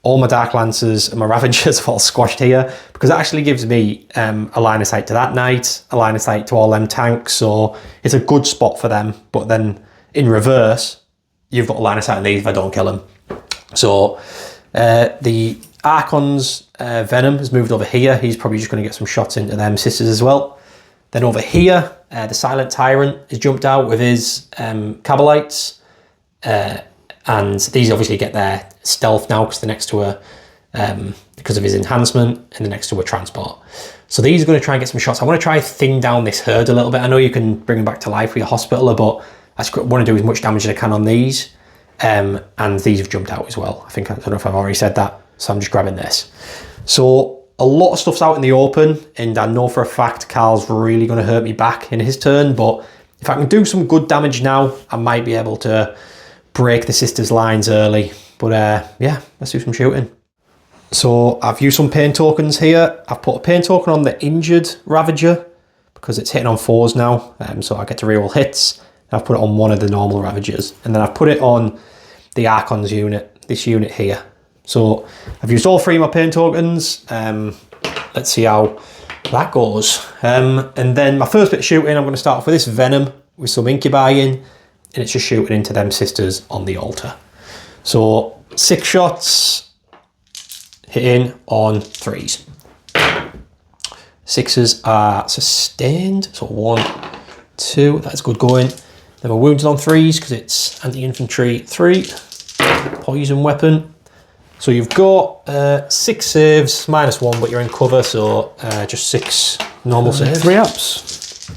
all my Dark Lancers and my Ravagers have all squashed here, because it actually gives me a line of sight to that Knight, a line of sight to all them tanks, so it's a good spot for them. But then in reverse, you've got a line of sight on these if I don't kill them. So the Archon's Venom has moved over here. He's probably just going to get some shots into them Sisters as well. Then over here, the Silent Tyrant has jumped out with his Cabalites. And these obviously get their stealth now because they're next to a, because of his enhancement, and they're next to a transport. So these are going to try and get some shots. I want to try thin down this herd a little bit. I know you can bring them back to life with your Hospitaller, but I just want to do as much damage as I can on these. And these have jumped out as well. I don't know if I've already said that, so I'm just grabbing this. So a lot of stuff's out in the open, and I know for a fact Carl's really going to hurt me back in his turn, but if I can do some good damage now, I might be able to break the Sisters' lines early. But yeah, let's do some shooting. So I've used some pain tokens here. I've put a pain token on the injured Ravager because it's hitting on 4s now, so I get to reroll hits. I've put it on one of the normal Ravagers, and then I've put it on the Archon's unit, this unit here. So I've used all 3 of my pain tokens. Let's see how that goes. And then my first bit of shooting, I'm going to start off with this Venom with some Incubi in, and it's just shooting into them sisters on the altar. So 6 shots, hitting on 3s. 6s are sustained, so 1, 2, that's good going. Then we're wounded on 3s because it's anti-infantry 3, poison weapon. So you've got 6 saves, -1, but you're in cover, so just 6 normal saves. 3 ups.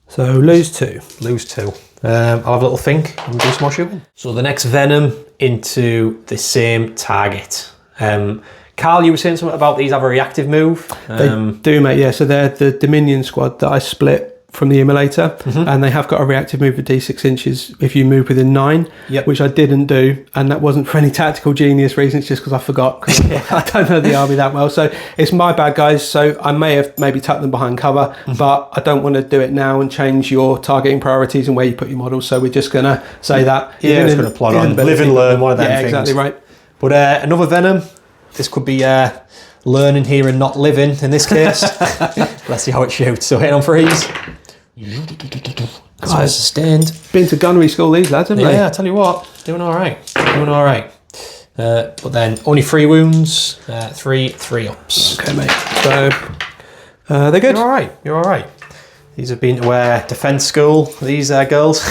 So lose 2. Lose 2. I'll have a little think and do some more shooting. So the next Venom into the same target. Carl, you were saying something about these have a reactive move. They do, mate, yeah. So they're the Dominion squad that I split from the emulator, and they have got a reactive move of d6 inches if you move within 9, which I didn't do, and that wasn't for any tactical genius reasons, just because I forgot. I don't know the army that well, so it's my bad, guys. So I may have maybe tucked them behind cover, but I don't want to do it now and change your targeting priorities and where you put your models. So we're just going to say that. Yeah, it's going to plod on. Live and learn, one of them things. Exactly right. But another Venom. This could be learning here and not living in this case. Let's see how it shoots. So hitting on 3s. That's sustained. Been to gunnery school, these lads, haven't they? Yeah, I tell you what, doing all right. Doing all right. But then only 3 wounds, 3 ups. Okay, mate. So they're good. You're all right. You're all right. These have been to defence school, these girls.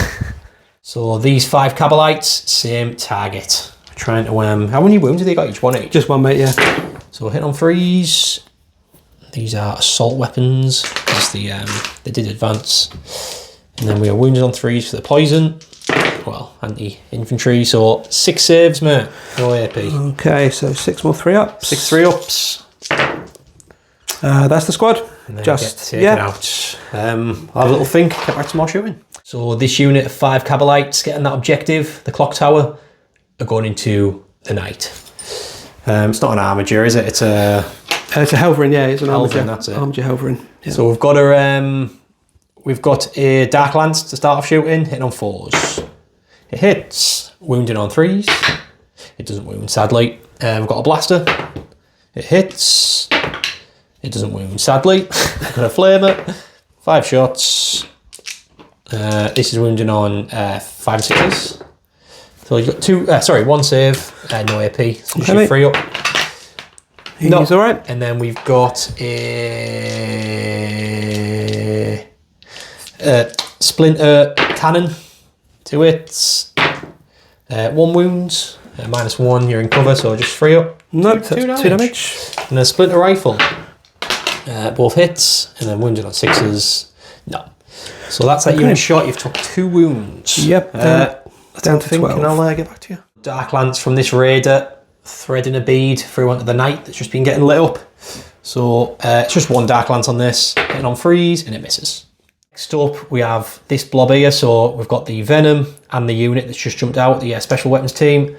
So these 5 Cabalites, same target. Trying to how many wounds have they got? Each one each? Just 1, mate, yeah. So hit on 3s. These are assault weapons. That's they did advance. And then we are wounded on 3s for the poison. Well, anti-infantry. So 6 saves, mate. No AP. Okay, so 6 more 3 ups. 6 3 ups. That's the squad. And then just get taken out. I'll have a little think. Get back to more shooting. So this unit of 5 Cabalites getting that objective, the clock tower, are going into the night. It's not an armature, is it? It's a Helverin, yeah. It's an armature. That's it. Armature Helverin. Yeah. So we've got a Dark Lance to start off shooting, hitting on 4s. It hits, wounding on 3s. It doesn't wound, sadly. We've got a blaster. It hits. It doesn't wound, sadly. We've got a flamer. 5 shots. This is wounding on 5 and 6s. So you've got 1 save, no AP, so you should free up. He's all right. And then we've got a Splinter Cannon, 2 hits, 1 wound, -1, you're in cover, so just free up. Nope, 2 damage. And a Splinter Rifle, both hits, and then wounded on 6s, no. So that's that unit shot, you've took 2 wounds. Yep. Down to 12. And I'll get back to you. Dark Lance from this Raider, threading a bead through onto the night that's just been getting lit up. So it's just 1 Dark Lance on this, hitting on 3s, and it misses. Next up, we have this blob here. So we've got the Venom and the unit that's just jumped out, the Special Weapons team.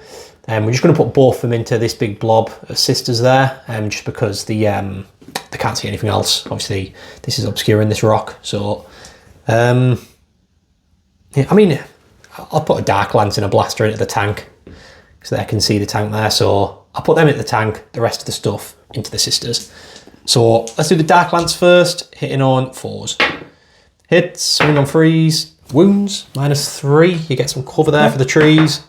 We're just going to put both of them into this big blob of sisters there, just because they can't see anything else. Obviously, this is obscuring this rock. So, yeah, I mean, I'll put a Dark Lance and a blaster into the tank so they can see the tank there. So I'll put them into the tank, the rest of the stuff into the sisters. So let's do the Dark Lance first, hitting on 4s. Hits, swing on 3s, wounds, -3. You get some cover there for the trees.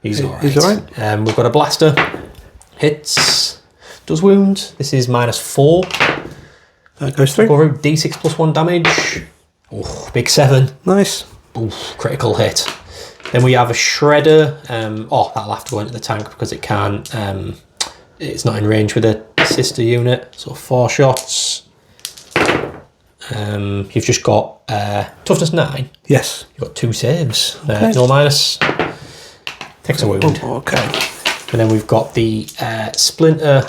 He's all right. He's all right. We've got a blaster. Hits, does wound. This is -4. That goes through. D6 +1 damage. Oh, big 7. Nice. Oof, critical hit. Then we have a Shredder. That'll have to go into the tank because it can't. It's not in range with a sister unit. So 4 shots. You've just got toughness 9. Yes. You've got 2 saves. No minus. Takes a wound. Oh, okay. And then we've got the Splinter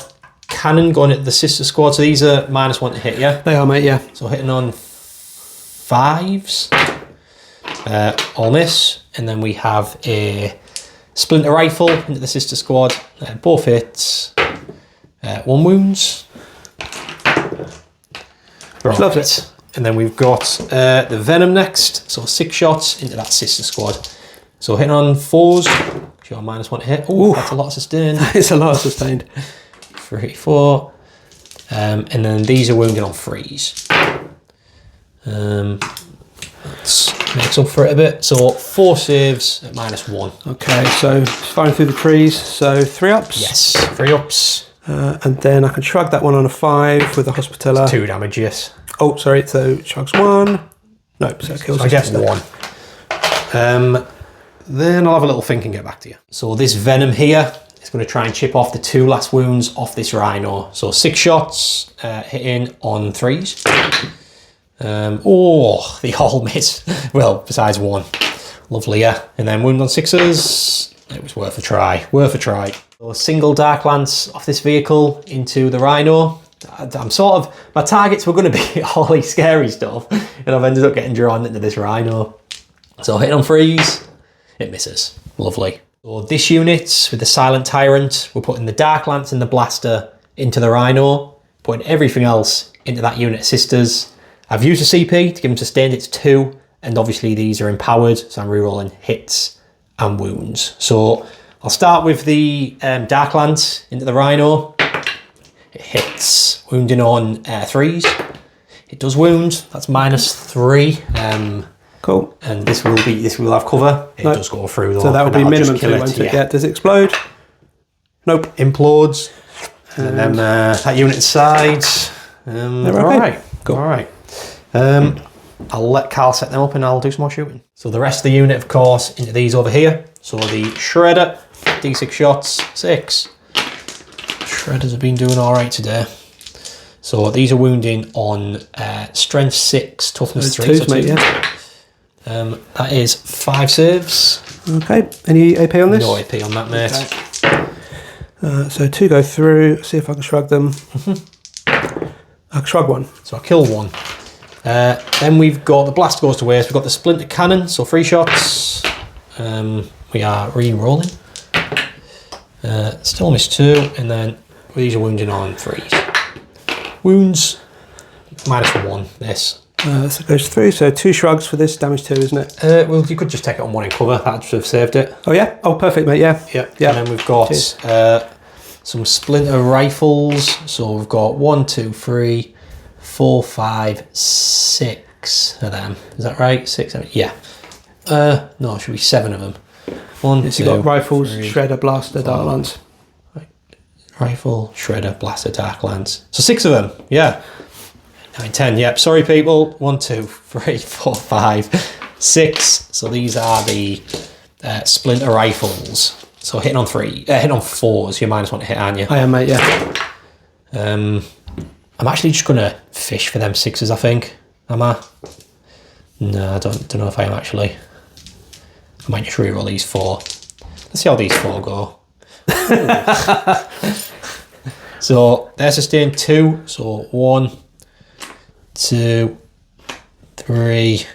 Cannon going into the sister squad. So these are -1 to hit, yeah? They are, mate, yeah. So hitting on 5s. All miss. And then we have a Splinter Rifle into the sister squad. Both hits. 1 wounds. Right. Loves it. And then we've got the venom next. So 6 shots into that sister squad. So hitting on 4s. You're -1 to hit. Oh, that's a lot of sustain. It's a lot of sustained. 3, 4. And then these are wounded on 3s. Let's make up for it a bit. So 4 saves at -1. Okay, so firing through the trees. So 3 ups. Yes, 3 ups. And then I can shrug that one on a 5 with the Hospitaller. 2 damage, yes. Oh, sorry, so shrugs 1. No, so it kills I guess 1. Then I'll have a little think and get back to you. So this venom here is going to try and chip off the 2 last wounds off this rhino. So 6 shots, hitting on 3s. Oh, they all miss. Well, besides 1. Lovely, yeah. And then wound on 6s. It was worth a try. Worth a try. So a single dark lance off this vehicle into the rhino. I'm sort of, my targets were going to be all these scary stuff, and I've ended up getting drawn into this rhino. So hitting on 3s, it misses. Lovely. So this unit with the silent tyrant, we're putting the dark lance and the blaster into the rhino, putting everything else into that unit of sisters. I've used a CP to give them sustained, it's 2, and obviously these are empowered, so I'm rerolling hits and wounds. So I'll start with the dark lance into the rhino. It hits, wounding on 3s. It does wound, that's -3. Cool. And this will have cover. It does go through though. So that would be minimum 2, won't it? Yeah. Does it explode? Nope. Implodes. And then that unit side. Alright. Cool. Alright. I'll let Carl set them up and I'll do some more shooting. So the rest of the unit, of course, into these over here. So the Shredder, D6 shots, 6. Shredders have been doing alright today. So these are wounding on strength 6, toughness 3. So 2, mate, yeah. That is 5 saves. Okay. Any AP on this? No AP on that, mate. Okay. So 2 go through. See if I can shrug them. I can shrug 1. So I kill 1. Then we've got the blast goes to waste. We've got the splinter cannon, so 3 shots. We are re-rolling. Still miss 2, and then these are wounding on 3s. Wounds -1. This. So it goes through. So 2 shrugs for this, damage 2, isn't it? Well, you could just take it on 1 in cover. That should have saved it. Oh yeah. Oh, perfect, mate. Yeah. Yeah. Yeah. And then we've got some splinter rifles. So we've got 1, 2, 3, 4, 5, 6 of them. Is that right? 6. 7, yeah. No, it should be 7 of them. 1, 2. So you've got rifles, 3, shredder, blaster, dark lance. Rifle, shredder, blaster, dark lance. So 6 of them. Yeah. 9, 10. Yep. Sorry, people. 1, 2, 3, 4, 5, 6. So these are the splinter rifles. So hitting on 3, hitting on 4s. You're -1 to hit, aren't you? I am, mate. Yeah. I'm actually just gonna fish for them 6s. I think. Am I? No, I don't know if I am actually. I might just reroll these 4. Let's see how these 4 go. So they're sustained 2. So 1, 2, 3,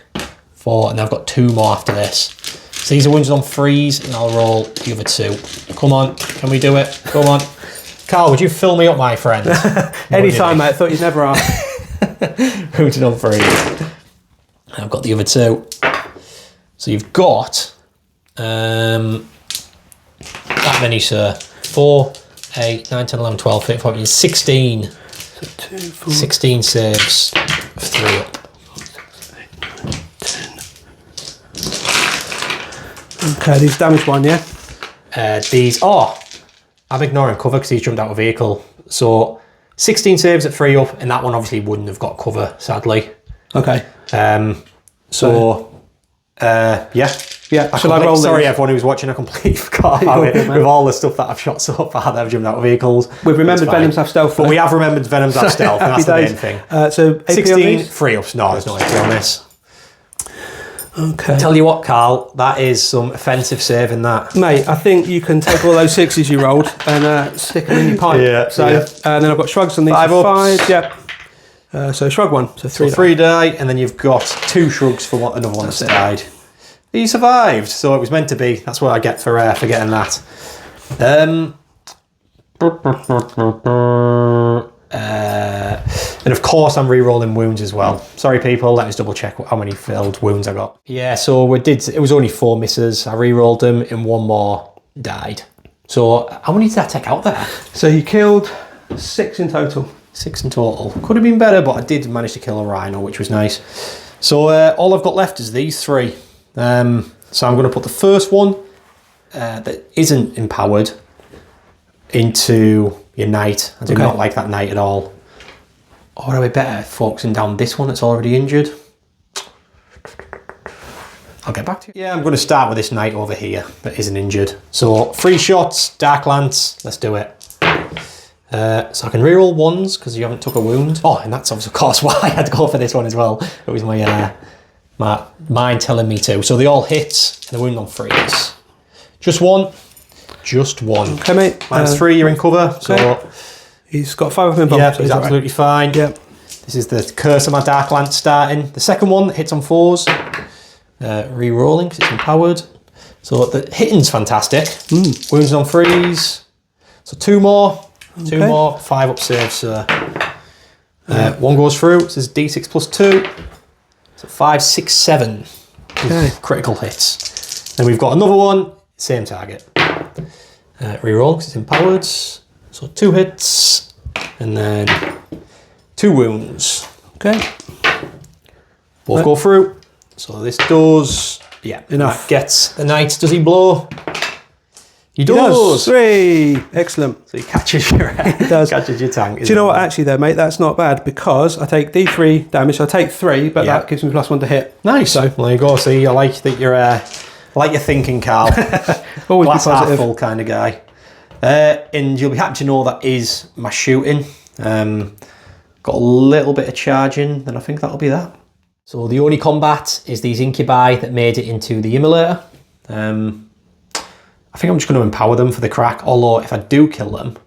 4, and I've got 2 more after this. So these are wounded on 3s, and I'll roll the other 2. Come on, can we do it? Come on. Carl, would you fill me up, my friend? Anytime, mate. I thought you'd never ask. Wounded on 3s. And I've got the other 2. So you've got that many, sir. 4, 8, 9, 10, 11, 12, 13, 14, 16. So 2, 4, 16 saves, 3 up. 10. Okay, these damage 1, yeah? These, I'm ignoring cover because he's jumped out of a vehicle. So 16 saves at 3 up, and that one obviously wouldn't have got cover, sadly. Okay. Yeah. Yeah, shall I roll Sorry, these? everyone who's watching, I completely forgot about it. With all the stuff that I've shot so far, they've jumped out of vehicles. We've remembered Venoms have stealth. But we have remembered Venoms have stealth, and that's the main thing. So AP 16, 3 ups. No, there's no AP on this. Okay. Tell you what, Carl, that is some offensive save in that. Mate, I think you can take all those 6s you rolled and stick them in your pipe. Yeah, So, yeah. And then I've got shrugs on these. 5 ups. 5, yep. So shrug 1, so 3. So 3 die, and then you've got 2 shrugs for another one that's died. He survived, so it was meant to be. That's what I get for getting that. And of course I'm re-rolling wounds as well. Sorry people, let us double check how many filled wounds I got. Yeah, so it was only 4 misses. I re-rolled them and 1 more died. So how many did I take out there? So you killed 6 in total. 6 in total. Could have been better, but I did manage to kill a rhino, which was nice. So all I've got left is these 3. So I'm going to put the first one that isn't empowered into your knight. I do not like that knight at all. Or are we better focusing down this one that's already injured? I'll get back to you. Yeah, I'm going to start with this knight over here that isn't injured. So 3 shots, Dark Lance, let's do it. So I can reroll 1s because you haven't took a wound. Oh, and that's of course why I had to go for this one as well. It was my mind telling me to. So they all hit and the wound on 3s. Just 1. Just 1. Okay, mate. -3, you're in cover. Okay. So he's got 5 of him. Yeah, so he's absolutely fine. Yeah. This is the curse of my Dark Lance starting. The second one hits on 4s. Re-rolling because it's empowered. So the hitting's fantastic. Wounds on 3s. So 2 more. 2 more. 5 up saves, sir. 1 goes through. It says D6 plus 2. So 5, 6, 7. Okay. Critical hits. Then we've got another one. Same target. Re-roll because it's empowered. So 2 hits. And then 2 wounds. Okay. Both go through. So this does, yeah, enough. That gets the knight. Does he blow? He does. He does. 3. Excellent. So he catches your catches your tank. Do you know what, actually though, mate, that's not bad because I take D3 damage. So I take 3, but that gives me +1 to hit. Nice. So well, there you go. See, I like that you're I like your thinking, Carl. Always Glass be half positive. full kind of guy. And you'll be happy to know that is my shooting. Got a little bit of charging, then I think that'll be that. So the only combat is these incubi that made it into the immolator. I think I'm just going to empower them for the crack, although if I do kill them,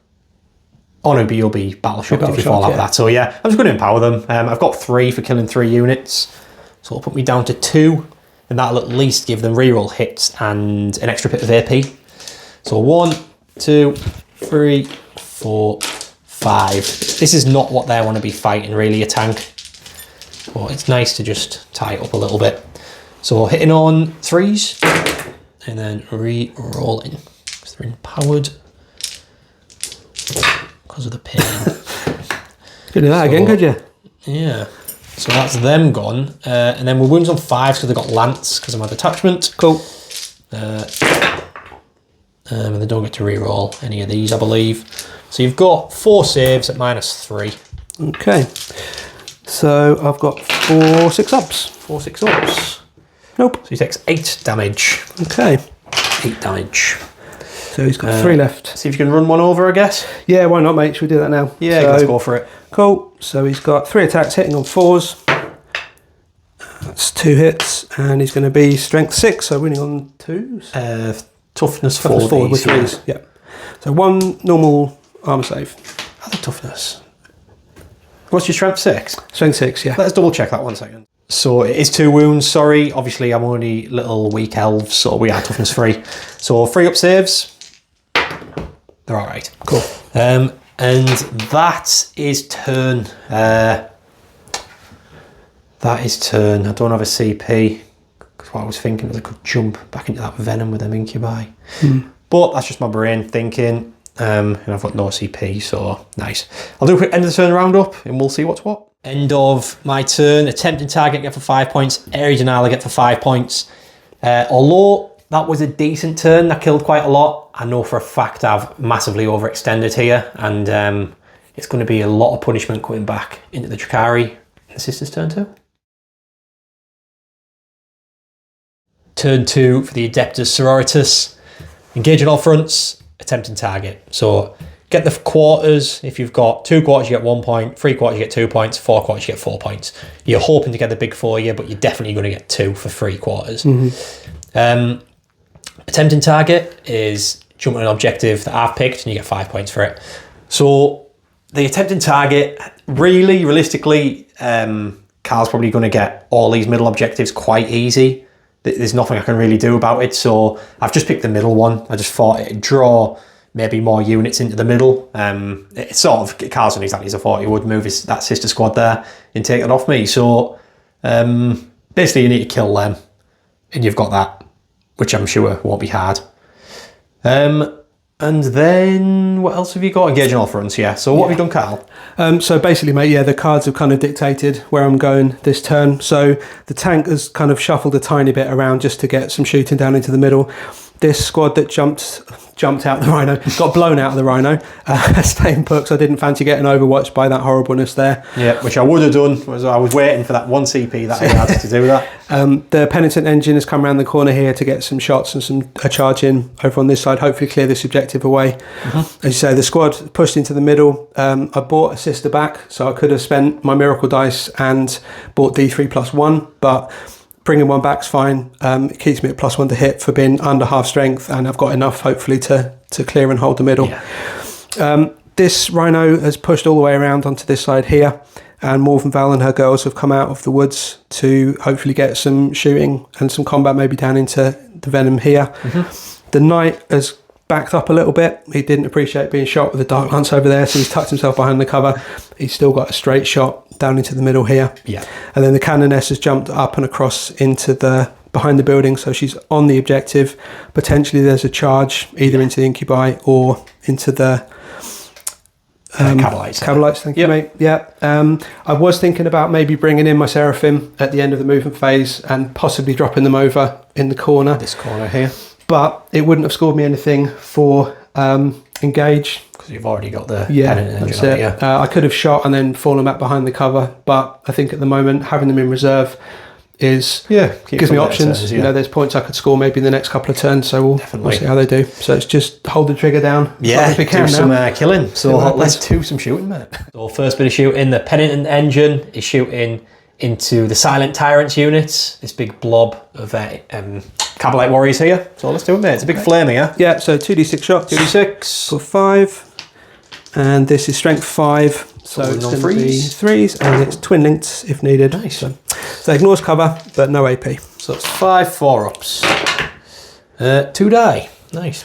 oh no, but you'll be battle shocked if you fall out of that. So yeah, I'm just going to empower them. I've got 3 for killing 3 units, so it'll put me down to 2, and that'll at least give them reroll hits and an extra bit of AP. So 1, 2, 3, 4, 5. This is not what they want to be fighting, really, a tank. But it's nice to just tie it up a little bit. So hitting on 3s and then re-rolling because they're empowered because of the pain. Could do that again, could you? Yeah. So that's them gone. And then we're wounds on 5s because they've got lance because of my detachment. Cool. And they don't get to re-roll any of these, I believe. So you've got 4 saves at -3. Okay. So I've got 4 6-ups. 4 6-ups. Nope. So he takes 8 damage. Okay. 8 damage. So he's got 3 left. See if you can run one over, I guess. Yeah, why not, mate? Should we do that now? Yeah, so, let's go for it. Cool. So he's got 3 attacks hitting on 4s. That's 2 hits, and he's going to be strength 6, so winning on 2s. Toughness 4 with 3s. Yeah. So 1 normal armor save. Other toughness. What's your strength 6? Strength 6, yeah. Let's double check that 1 second. So it is 2 wounds, sorry. Obviously I'm only little weak elves, so we are toughness 3. So 3 up saves. They're alright. Cool. And that is turn. That is turn. I don't have a CP. Because what I was thinking was I could jump back into that venom with them incubi. But that's just my brain thinking. And I've got no CP, so nice. I'll do a quick end of the turn roundup and we'll see what's what. End of my turn. Attempting target get for 5 points. Area denial I get for 5 points. Although that was a decent turn, that killed quite a lot. I know for a fact I've massively overextended here, and it's going to be a lot of punishment coming back into the Drukhari in the sister's turn too. Turn 2 for the Adeptus Sororitas. Engage on all fronts, attempting target. So get the quarters. If you've got 2 quarters, you get 1 point. 3 quarters, you get 2 points. 4 quarters, you get 4 points. You're hoping to get the big 4 here, but you're definitely going to get 2 for 3 quarters. Attempting target is jump on an objective that I've picked and you get 5 points for it. So the attempting target, really, realistically, Carl's probably going to get all these middle objectives quite easy. There's nothing I can really do about it. So I've just picked the middle one. I just thought it'd draw maybe more units into the middle. It's sort of, Carl's done exactly as I thought he would, move that sister squad there and take it off me. So basically you need to kill them, and you've got that, which I'm sure won't be hard. And then what else have you got? Engaging all fronts, yeah. So what have you done, Carl? So basically, mate, yeah, the cards have kind of dictated where I'm going this turn. So the tank has kind of shuffled a tiny bit around just to get some shooting down into the middle. This squad that jumped out the rhino, got blown out of the rhino, staying put, because I didn't fancy getting overwatched by that horribleness there. Yeah, which I would have done, was I was waiting for that one CP that I had to do that. The Penitent Engine has come around the corner here to get some shots and a charge in over on this side, hopefully clear this objective away. As you say, the squad pushed into the middle. I bought a sister back, so I could have spent my miracle dice and bought D3+1, but bringing one back's fine. It keeps me at +1 to hit for being under half strength, and I've got enough hopefully to clear and hold the middle. Yeah. This rhino has pushed all the way around onto this side here, and Morvenval and her girls have come out of the woods to hopefully get some shooting and some combat maybe down into the venom here. The knight has backed up a little bit. He didn't appreciate being shot with a dark lance over there, so he's tucked himself behind the cover. He's still got a straight shot down into the middle here. Yeah. And then the Canoness has jumped up and across into the behind the building, so she's on the objective. Potentially there's a charge either into the incubi or into the Cabalites, thank you, mate. Yeah. I was thinking about maybe bringing in my Seraphim at the end of the movement phase and possibly dropping them over in the corner. This corner here. But it wouldn't have scored me anything for engage. Because you've already got the Penitent Engine. That's it. I could have shot and then fallen back behind the cover, but I think at the moment having them in reserve gives me options. Turns, you know, there's points I could score maybe in the next couple of turns, so we'll see how they do. So it's just hold the trigger down. Yeah, do some killing. So let's do some shooting, mate. So first bit of shooting, the Penitent Engine is shooting into the Silent Tyrants units, this big blob of Cabalite warriors here. So let's do it, mate. It's a big flame here. Yeah, so 2d6 shots. 2d6. For 5. And this is strength 5. So it's going to be 3s, and it's twin linked if needed. Nice. So it ignores cover, but no AP. So it's 5 4-ups. 2 die. Nice.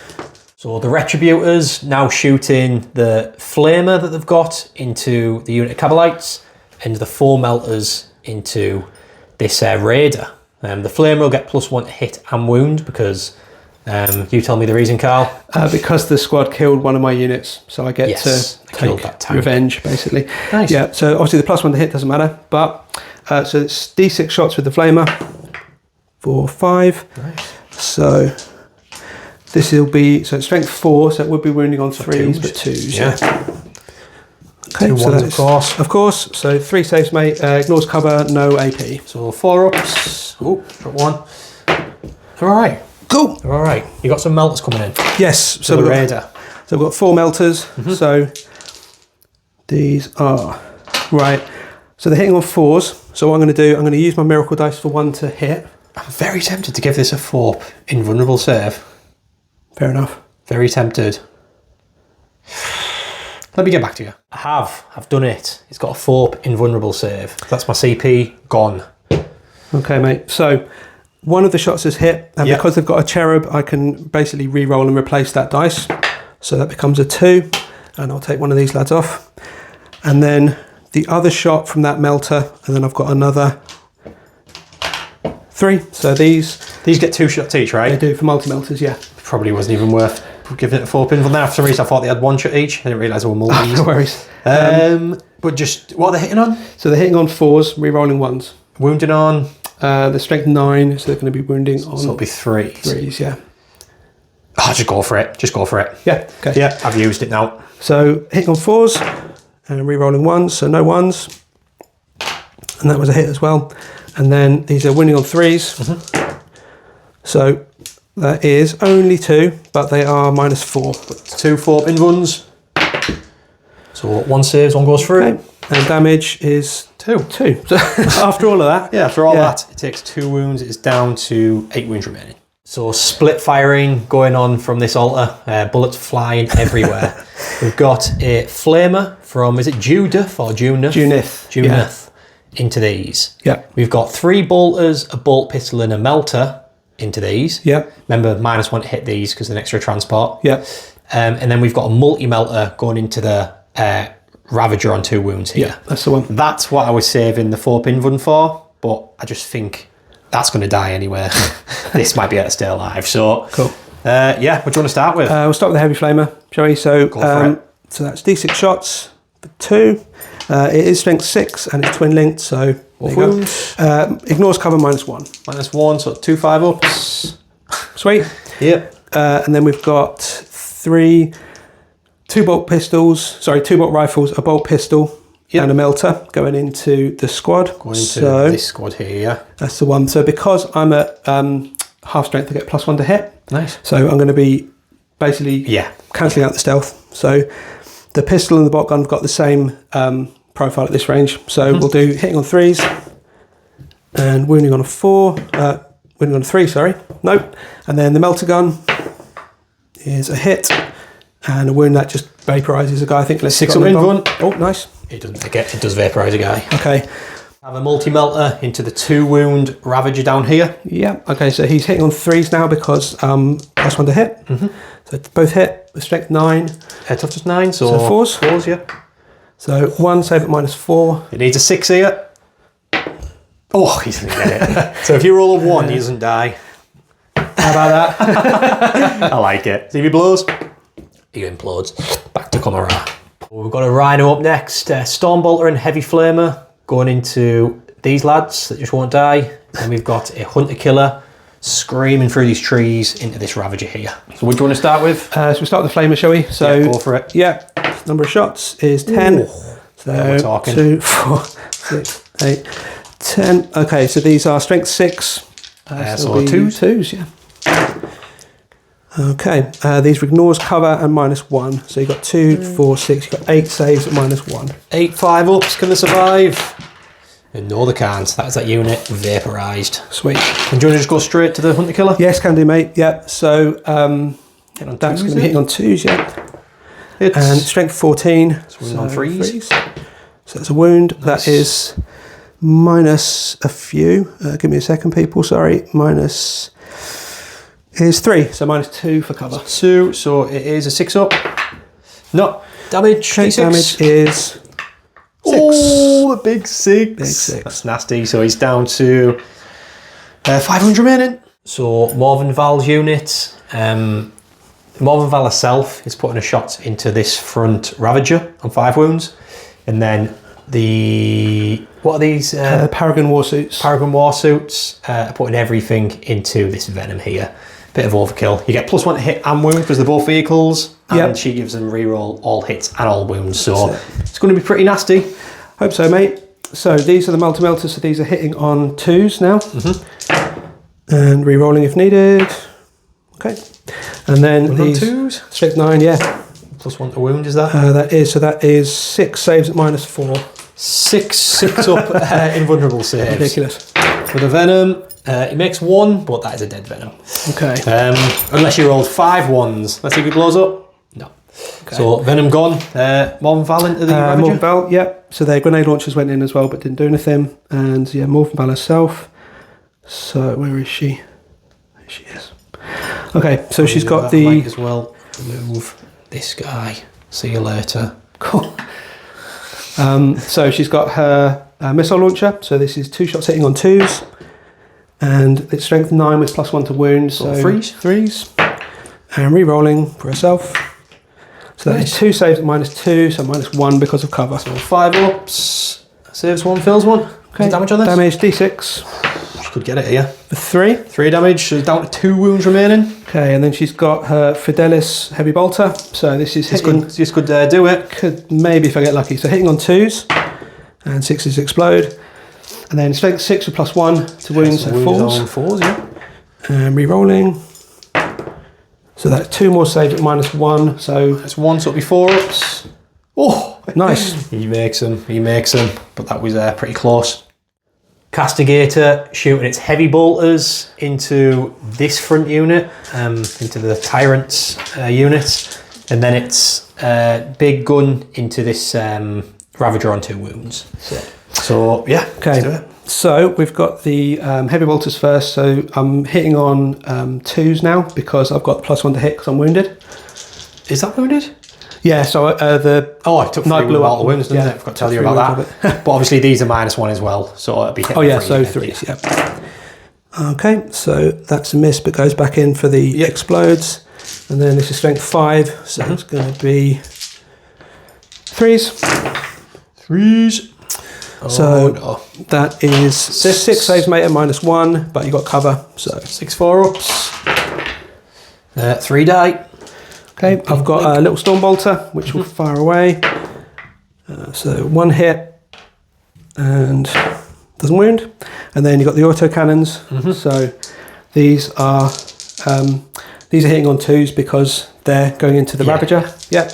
So the Retributors now shooting the Flamer that they've got into the unit of Cabalites, and the 4 Melters into this Raider. The Flamer will get +1 to hit and wound because, you tell me the reason, Carl. Because the squad killed one of my units, so I get to take revenge, basically. Nice. Yeah, so obviously the +1 to hit doesn't matter, but so it's D6 shots with the Flamer for 5. Nice. So this will be, so it's strength 4, so it would be wounding on 3s, but 2s. Yeah. Okay, 2 so ones, of course. So 3 saves, mate. Ignores cover, no AP. So 4-ups. Oh, drop 1. All right. Cool. All right. You got some melters coming in. Yes. So the Raider. So we've got 4 melters. So these are right. So they're hitting on 4s. So what I'm going to do, I'm going to use my miracle dice for 1 to hit. I'm very tempted to give this a 4 invulnerable save. Fair enough. Very tempted. Let me get back to you. I've done it. It's got a 4 invulnerable save. That's my CP gone. Okay, mate. So one of the shots is hit, and because they've got a cherub, I can basically re-roll and replace that dice. So that becomes a 2, and I'll take one of these lads off. And then the other shot from that melter, and then I've got another 3. So these get 2 shots each, right? They do for multi-melters, yeah. Probably wasn't even worth giving it a 4 pinful. Now for some reason I thought they had 1 shot each. I didn't realise they were multis. No worries. But just, what are they hitting on? So they're hitting on 4s, re-rolling 1s. Wounding on? The strength 9, so they're going to be wounding on... So it'll be 3s. 3s, yeah. Oh, just go for it. Just go for it. Yeah, okay. Yeah, I've used it now. So hitting on 4s and re-rolling 1s, so no 1s. And that was a hit as well. And then these are winning on 3s. So that is only 2, but they are -4. 2 4 invuns. So 1 saves, 1 goes through. Okay. And damage is 2. 2. So after all of that. Yeah, after all that, it takes 2 wounds. It's down to 8 wounds remaining. So split firing going on from this altar. Bullets flying everywhere. We've got a flamer from, is it Jdub or Junith? Junith. Into these. Yeah. We've got 3 bolters, a bolt pistol and a melter into these. Yeah. Remember, -1 to hit these because of an extra transport. Yeah. And then we've got a multi-melter going into the Ravager on 2 wounds here. Yeah, that's the one. That's what I was saving the 4-pin run for, but I just think that's going to die anyway. This might be able to stay alive. So, cool. Yeah, what do you want to start with? We'll start with the heavy flamer, shall we? So, so that's D6 shots for 2. It is strength 6 and it's twin linked, so what wounds? Ignores cover -1. -1, so 2 5-ups. Sweet. Yep. And then we've got 2 bolt pistols, 2 bolt rifles, a bolt pistol, and a melter going into the squad. Going into this squad here, yeah. That's the one. So because I'm at half strength, I get +1 to hit. Nice. So I'm going to be basically cancelling out the stealth. So the pistol and the bolt gun have got the same profile at this range. So we'll do hitting on 3s and wounding on a 4. Wounding on a 3, sorry. Nope. And then the melter gun is a hit and a wound that just vaporizes a guy. I think let's 6 up in front. Oh, nice. It does vaporize a guy. Okay. Have a multi-melter into the 2 wound Ravager down here. Yeah. Okay, so he's hitting on 3s now because +1 to hit. So both hit with strength 9. Toughness 9, so 4s. 4s, yeah. So 1 save at -4. It needs a 6 here. Oh, he doesn't get it. So if you roll a 1, he doesn't die. How about that? I like it. See if he blows. He implodes. Back to Comara. We've got a Rhino up next. Stormbolter and Heavy Flamer going into these lads that just won't die. And we've got a Hunter Killer screaming through these trees into this Ravager here. So what do you want to start with? So we'll start with the flamer, shall we? So yeah, go for it. Yeah. Number of shots is 10. Ooh, so we're talking. 2, 4, 6, 8, 10. Okay, so these are strength 6. So 2s? 2s, yeah. Okay, these are ignores cover and -1. So you've got 2, 4, 6. You've got 8 saves at -1. 8 5-ups. Can they survive? And no, they can't. That's that unit vaporised. Sweet. And do you want to just go straight to the Hunter Killer? Yes, can do, mate. Yeah. So that's going to be hitting on 2s, yeah. And strength 14. So on 3s. So that's a wound. Nice. That is minus a few. Give me a second, people. Sorry. Minus is 3. So -2 for cover. 2. So it is a 6-up. No. Damage. Damage is 6. Oh, the big 6. Big 6. That's nasty. So he's down to 500 remaining. So Morven Val's unit. Morven Val herself is putting a shot into this front Ravager on 5 wounds. And then what are these? Paragon Warsuits. Paragon Warsuits are putting everything into this Venom here. Bit of overkill. You get +1 to hit and wound because they're both vehicles. And she gives them reroll all hits and all wounds. So it's going to be pretty nasty. Hope so, mate. So these are the multi-melters. So these are hitting on 2s now. And re-rolling if needed. Okay. And then these 2s. strength 9, yeah. +1 to wound, is that? That is 6 saves at -4. 6 up invulnerable saves. Ridiculous. For the Venom, it makes 1, but that is a dead Venom. Okay. Unless you rolled 5 1s. Let's see if he blows up. No. Okay. So Venom gone. Morven Val into the Ravager. Morven Val, yep. So their grenade launchers went in as well, but didn't do anything. And yeah, Morven Val herself. So where is she? There she is. Okay, so she's got the might as well move this guy. See you later. Cool. So she's got her missile launcher. So this is 2 shots hitting on 2s, and it's strength 9 with +1 to wound. So 3s, and re-rolling for herself. So that is 2 saves at -2, so -1 because of cover. So 5-ups. Saves 1, fills 1. Okay. Damage on this? Damage D6. Could get it here. 3. 3 damage. So down to 2 wounds remaining. Okay, and then she's got her Fidelis Heavy Bolter. So this is hitting. This could do it. Could maybe if I get lucky. So hitting on 2s, and 6s explode, and then strength 6 with +1 to wounds. So 4s. 4s, yeah. And re-rolling. So that's 2 more saves at -1. So that's 1, so it'll be 4-ups. Oh, nice. He makes them. But that was pretty close. Castigator shooting its heavy bolters into this front unit, into the Tyrant's unit, and then its big gun into this Ravager on 2 wounds. So yeah, okay. Let's do it. So we've got the heavy bolters first. So I'm hitting on 2s now because I've got +1 to hit because I'm wounded. Is that wounded? Yeah, so the I took 3 knife blew up. wounds, didn't Yeah, it? I forgot to tell you about that. But obviously these are -1 as well, so it'll be hit. Oh yeah, so 3s, yeah. Okay, so that's a miss, but goes back in for the explodes. And then this is strength 5, so it's going to be 3s. 3s. So that is 6 saves, mate, at -1, but you got cover, so 6 4-ups. 3 die. Okay, I've got a little storm bolter which will fire away. So 1 hit and doesn't wound. And then you've got the auto cannons. So these are hitting on 2s because they're going into the Ravager. Yep.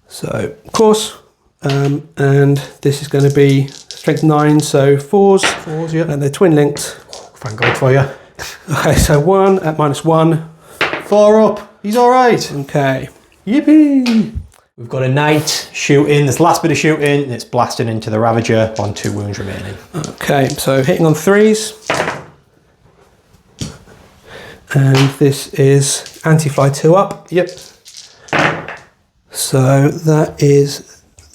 So of course, and this is going to be strength 9, so 4s. 4s, yeah. And they're twin linked. Thank God for you. Okay, so 1 at -1. 4 up. He's all right. Okay. Yippee! We've got a knight shooting. This last bit of shooting, and it's blasting into the Ravager. 1, 2 wounds remaining. Okay, so hitting on 3s. And this is anti-fly 2 up. Yep. So that is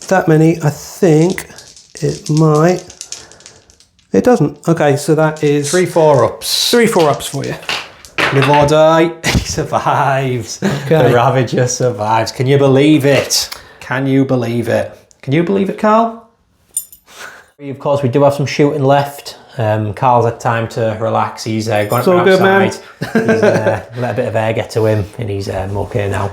that many. I think it might. It doesn't. Okay, so that is 3 4-ups. 3 4-ups for you. Live or die. He survives. Okay. The Ravager survives. Can you believe it? Can you believe it? Can you believe it, Carl? Of course, we do have some shooting left. Carl's had time to relax. He's gone all good, outside. He's let a bit of air get to him, and he's okay now.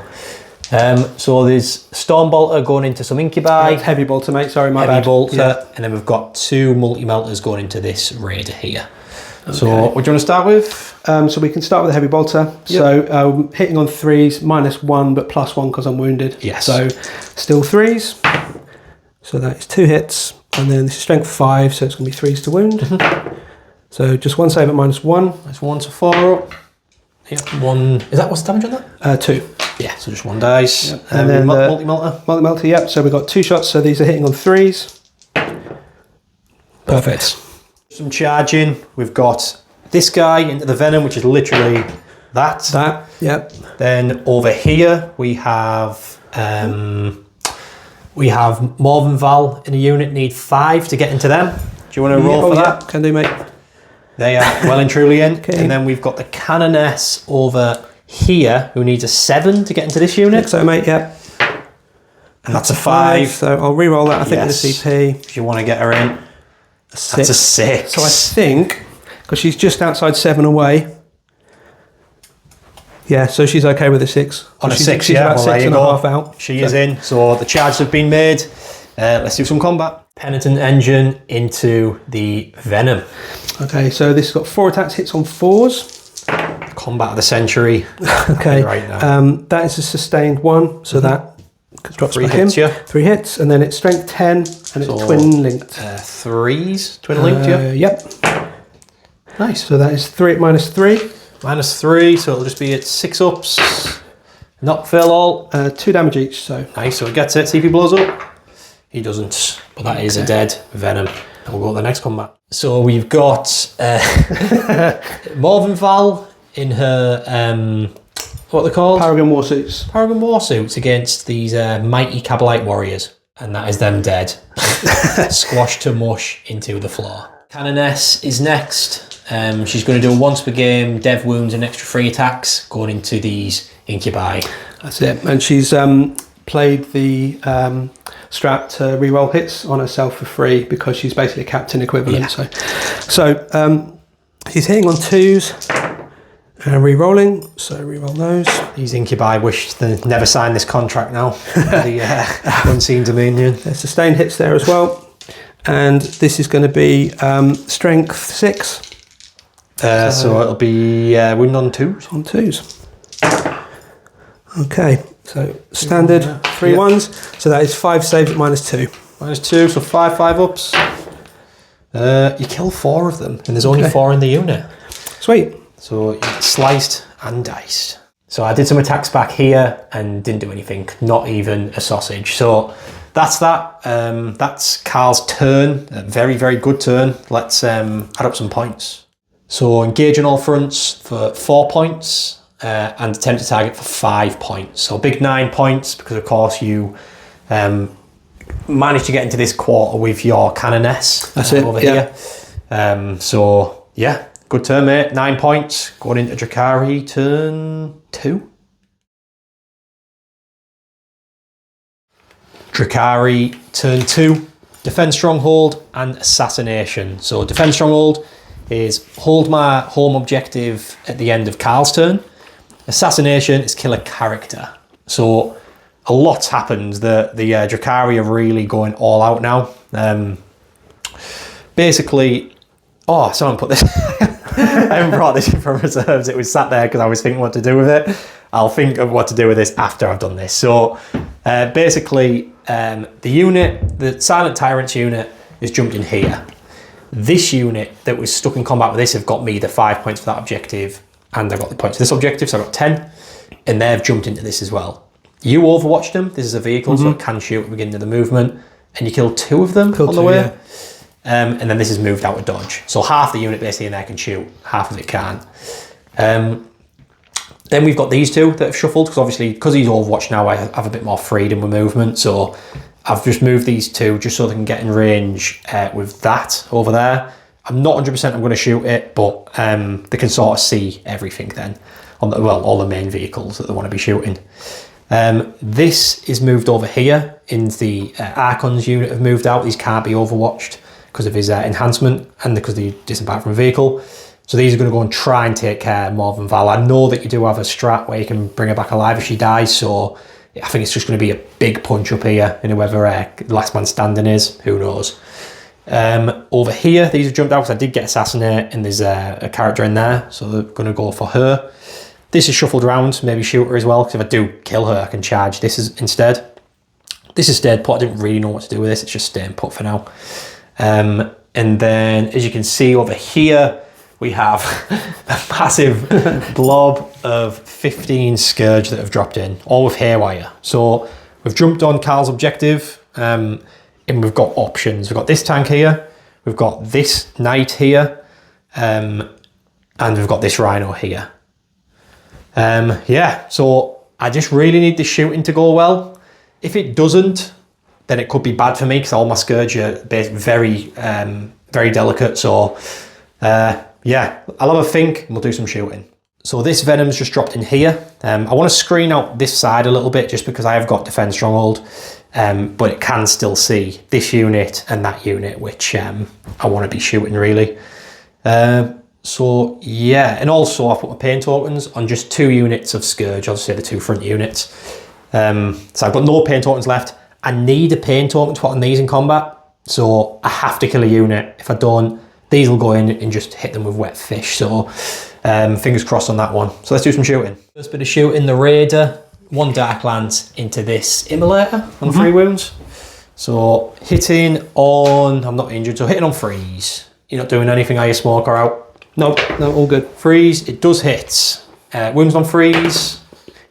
So there's Storm Bolter going into some Incubi. Heavy bolter, mate. Sorry, my bad. Heavy Bolter. Yeah. And then we've got 2 multi-melters going into this Raider here. Okay. So what do you want to start with? So we can start with the heavy bolter. Yep. So hitting on 3s, -1, but +1 because I'm wounded. Yes. So still 3s. So that is 2 hits. And then this is strength 5, so it's going to be 3s to wound. So just 1 save at -1. That's 1 to 4 up. Yep. 1. Is that what's the damage on that? 2. Yeah, so just 1 dice. Yep. And then multi-melter. Multi-melter, yep. So we've got 2 shots, so these are hitting on 3s. Perfect. Some charging. We've got this guy into the Venom, which is literally that. That, yep. Then over here we have more than Val in a unit. Need 5 to get into them. Do you want to roll for that? Can do, mate. They are well and truly in. Okay. And then we've got the Canoness over here who needs a 7 to get into this unit. So, mate, yep. And that's a 5. So I'll re-roll that, I think, with the CP. If you want to get her in. That's a 6. So I think, because she's just outside 7 away. Yeah, so she's okay with a 6. On a 6, she's about 6.5 out. She is in. So the charges have been made. Let's do some combat. Penitent Engine into the Venom. Okay, so this has got 4 attacks, hits on 4s. Combat of the century. Okay, right now. that is a sustained 1, so that drops 3 back hits, in. yeah. 3 hits, and then it's strength 10, and it's twin linked. 3s, twin linked, yeah. Yep. Nice. So that is 3 at -3. -3, so it'll just be at 6 ups. Not fail all. 2 damage each, so. Nice, so it gets it. See if he blows up. He doesn't, but that is a dead Venom. And we'll go to the next combat. So we've got Morven Val in her, what are they called? Paragon Warsuits. Paragon Warsuits against these mighty Cabalite warriors. And that is them dead. Squashed to mush into the floor. Canoness is next. She's going to do a once per game, dev wounds and extra 3 attacks going into these Incubi. That's it. And she's played the strat to reroll hits on herself for free because she's basically a captain equivalent. Yeah. So she's hitting on 2s and re-rolling. So re-roll those. These Incubi wish they never signed this contract now. The Unseen Dominion. There's sustained hits there as well. And this is going to be strength 6. So it'll be wound on 2s. On 2s. Okay, so standard 3 1s. So that is 5 saves at -2. -2, so 5 ups. You kill 4 of them, and there's only 4 in the unit. Sweet. So you get sliced and diced. So I did some attacks back here and didn't do anything, not even a sausage. So that's that. That's Carl's turn. A very, very good turn. Let's add up some points. So engage on all fronts for 4 points. and attempt to target for 5 points. So a big 9 points because of course you managed to get into this quarter with your cannoness. That's it, over here. So yeah, good turn, mate. 9 points. Going into Drukhari, turn 2. Drukhari, turn 2. Defend Stronghold and Assassination. So Defend Stronghold is hold my home objective at the end of Carl's turn. Assassination is kill a character. So a lot's happened. The Drukhari are really going all out now. Basically, oh, someone put this. I haven't brought this in from reserves. It was sat there because I was thinking what to do with it. I'll think of what to do with this after I've done this. So basically, the unit, the Silent Tyrants unit, is jumped in here. This unit that was stuck in combat with this have got me the 5 points for that objective, and I got the points for this objective, so I got 10, and they've jumped into this as well. You overwatched them. This is a vehicle, so it can shoot at the beginning of the movement, and you killed 2 of them on the way. Yeah. And then this is moved out of dodge. So half the unit basically in there can shoot, half of it can't. Then we've got these 2 that have shuffled, because obviously, because he's overwatched now, I have a bit more freedom with movement. So I've just moved these 2 just so they can get in range with that over there. I'm not 100% I'm going to shoot it, but they can sort of see everything then. On the, well, all the main vehicles that they want to be shooting. This is moved over here in the Archon's unit have moved out. These can't be overwatched because of his enhancement and because they disembark from a vehicle. So these are going to go and try and take care more than Val. I know that you do have a strat where you can bring her back alive if she dies, so I think it's just going to be a big punch up here in whoever last man standing is. Who knows? Over here, these have jumped out because I did get Assassinate and there's a character in there, so they're going to go for her. This is shuffled around, maybe shoot her as well, because if I do kill her, I can charge this instead. This is stayed put. I didn't really know what to do with this. It's just staying put for now. And then, as you can see over here, we have a massive blob of 15 Scourge that have dropped in, all with hairwire. So we've jumped on Carl's objective, and we've got options. We've got this tank here, we've got this knight here, and we've got this rhino here. Yeah, so I just really need the shooting to go well. If it doesn't, then it could be bad for me because all my Scourge are very, very delicate. So yeah, I'll have a think and we'll do some shooting. So this Venom's just dropped in here. I want to screen out this side a little bit just because I have got Defend Stronghold, but it can still see this unit and that unit, which I want to be shooting really. So yeah, and also I put my pain tokens on just 2 units of Scourge, I'll say the 2 front units. So I've got no pain tokens left. I need a pain token to put on these in combat, so I have to kill a unit. If I don't, these will go in and just hit them with wet fish. So fingers crossed on that one. So let's do some shooting. First bit of shooting, the Raider, 1 Dark Lance into this Immolator on 3 wounds. So hitting on, I'm not injured, so hitting on freeze. You're not doing anything, are you, smoker out? No, all good. Freeze, it does hit. Wounds on freeze,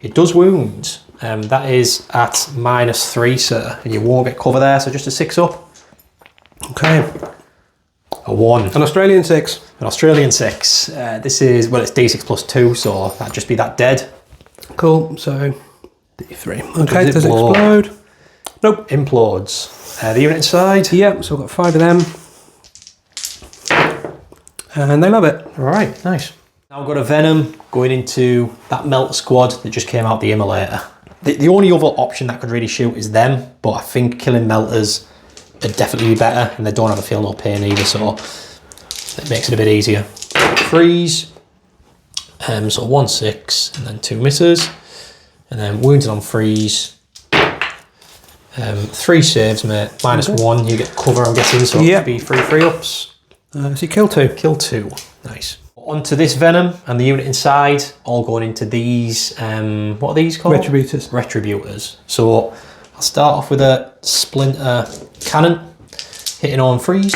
it does wound. That is at -3, sir, and you won't get cover there, so just a 6 up. Okay. A 1. An Australian 6. An Australian 6. This is, well, it's D6 plus 2, so that'd just be that dead. Cool, so D3. Okay, does it explode? Nope. Implodes. The unit inside? Yep, so I've got 5 of them. And they love it. All right, nice. Now I've got a Venom going into that Melt squad that just came out the Immolator. The only other option that could really shoot is them, but I think killing Melters would definitely be better, and they don't have a feel no pain either, so it makes it a bit easier. Freeze. So 1 6, and then 2 misses, and then wounded on freeze. 3 saves, mate. -1, you get cover, I'm guessing, so it could be 3 free-ups. So you kill 2. Kill 2, nice. Onto this Venom and the unit inside, all going into these, what are these called? Retributors. Retributors. So I'll start off with a Splinter Cannon, hitting on freeze.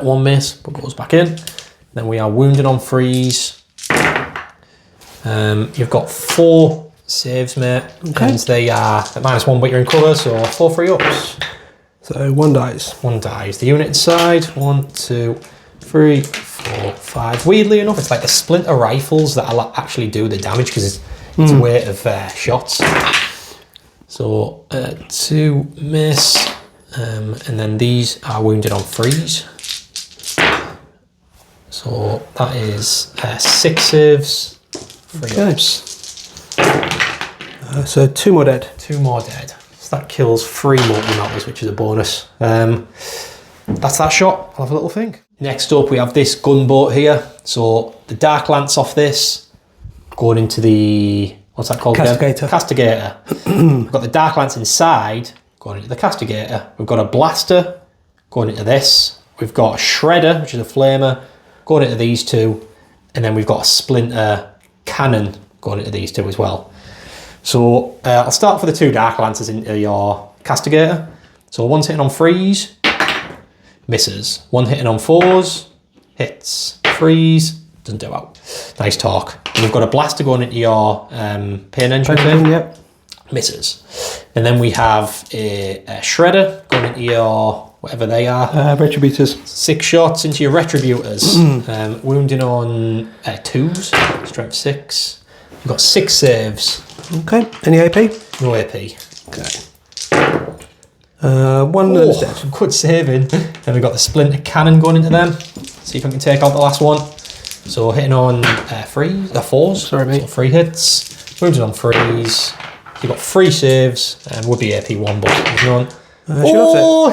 1 miss, but goes back in. Then we are wounded on freeze. You've got 4 saves, mate, and they are at -1, but you're in cover, so 4 free ups. So 1 dies. 1 dies. The unit inside, 1, 2, 3, 4, So 5. Weirdly enough, it's like the splinter rifles that actually do the damage because it's a weight of shots. So 2 miss, and then these are wounded on freeze. So that is 6 saves, 3 ups. So 2 more dead. 2 more dead. So that kills 3 multi-knockers, which is a bonus. That's that shot. I'll have a little think. Next up, we have this gunboat here. So the dark lance off this going into the, what's that called? Castigator. Castigator. We've got the dark lance inside going into the castigator. We've got a blaster going into this. We've got a shredder, which is a flamer, going into these 2, and then we've got a splinter cannon going into these 2 as well. So I'll start for the 2 dark lances into your castigator. So one's hitting on freeze, misses. One hitting on 4s, hits. Freeze, doesn't do out. Nice talk. And we've got a blaster going into your pain engine thing. Yep. Misses. And then we have a shredder going into your whatever they are. Retributors. 6 shots into your retributors. Wounding on 2s, strength 6. You've got 6 saves. Okay. Any AP? No AP. Okay. 1 is dead. Some good saving. Then we've got the splinter cannon going into them. See if I can take out the last one. So hitting on 4s. Sorry, mate. So 3 hits. Wounded on 3s. You've got 3 saves. Would be AP 1, but there's none.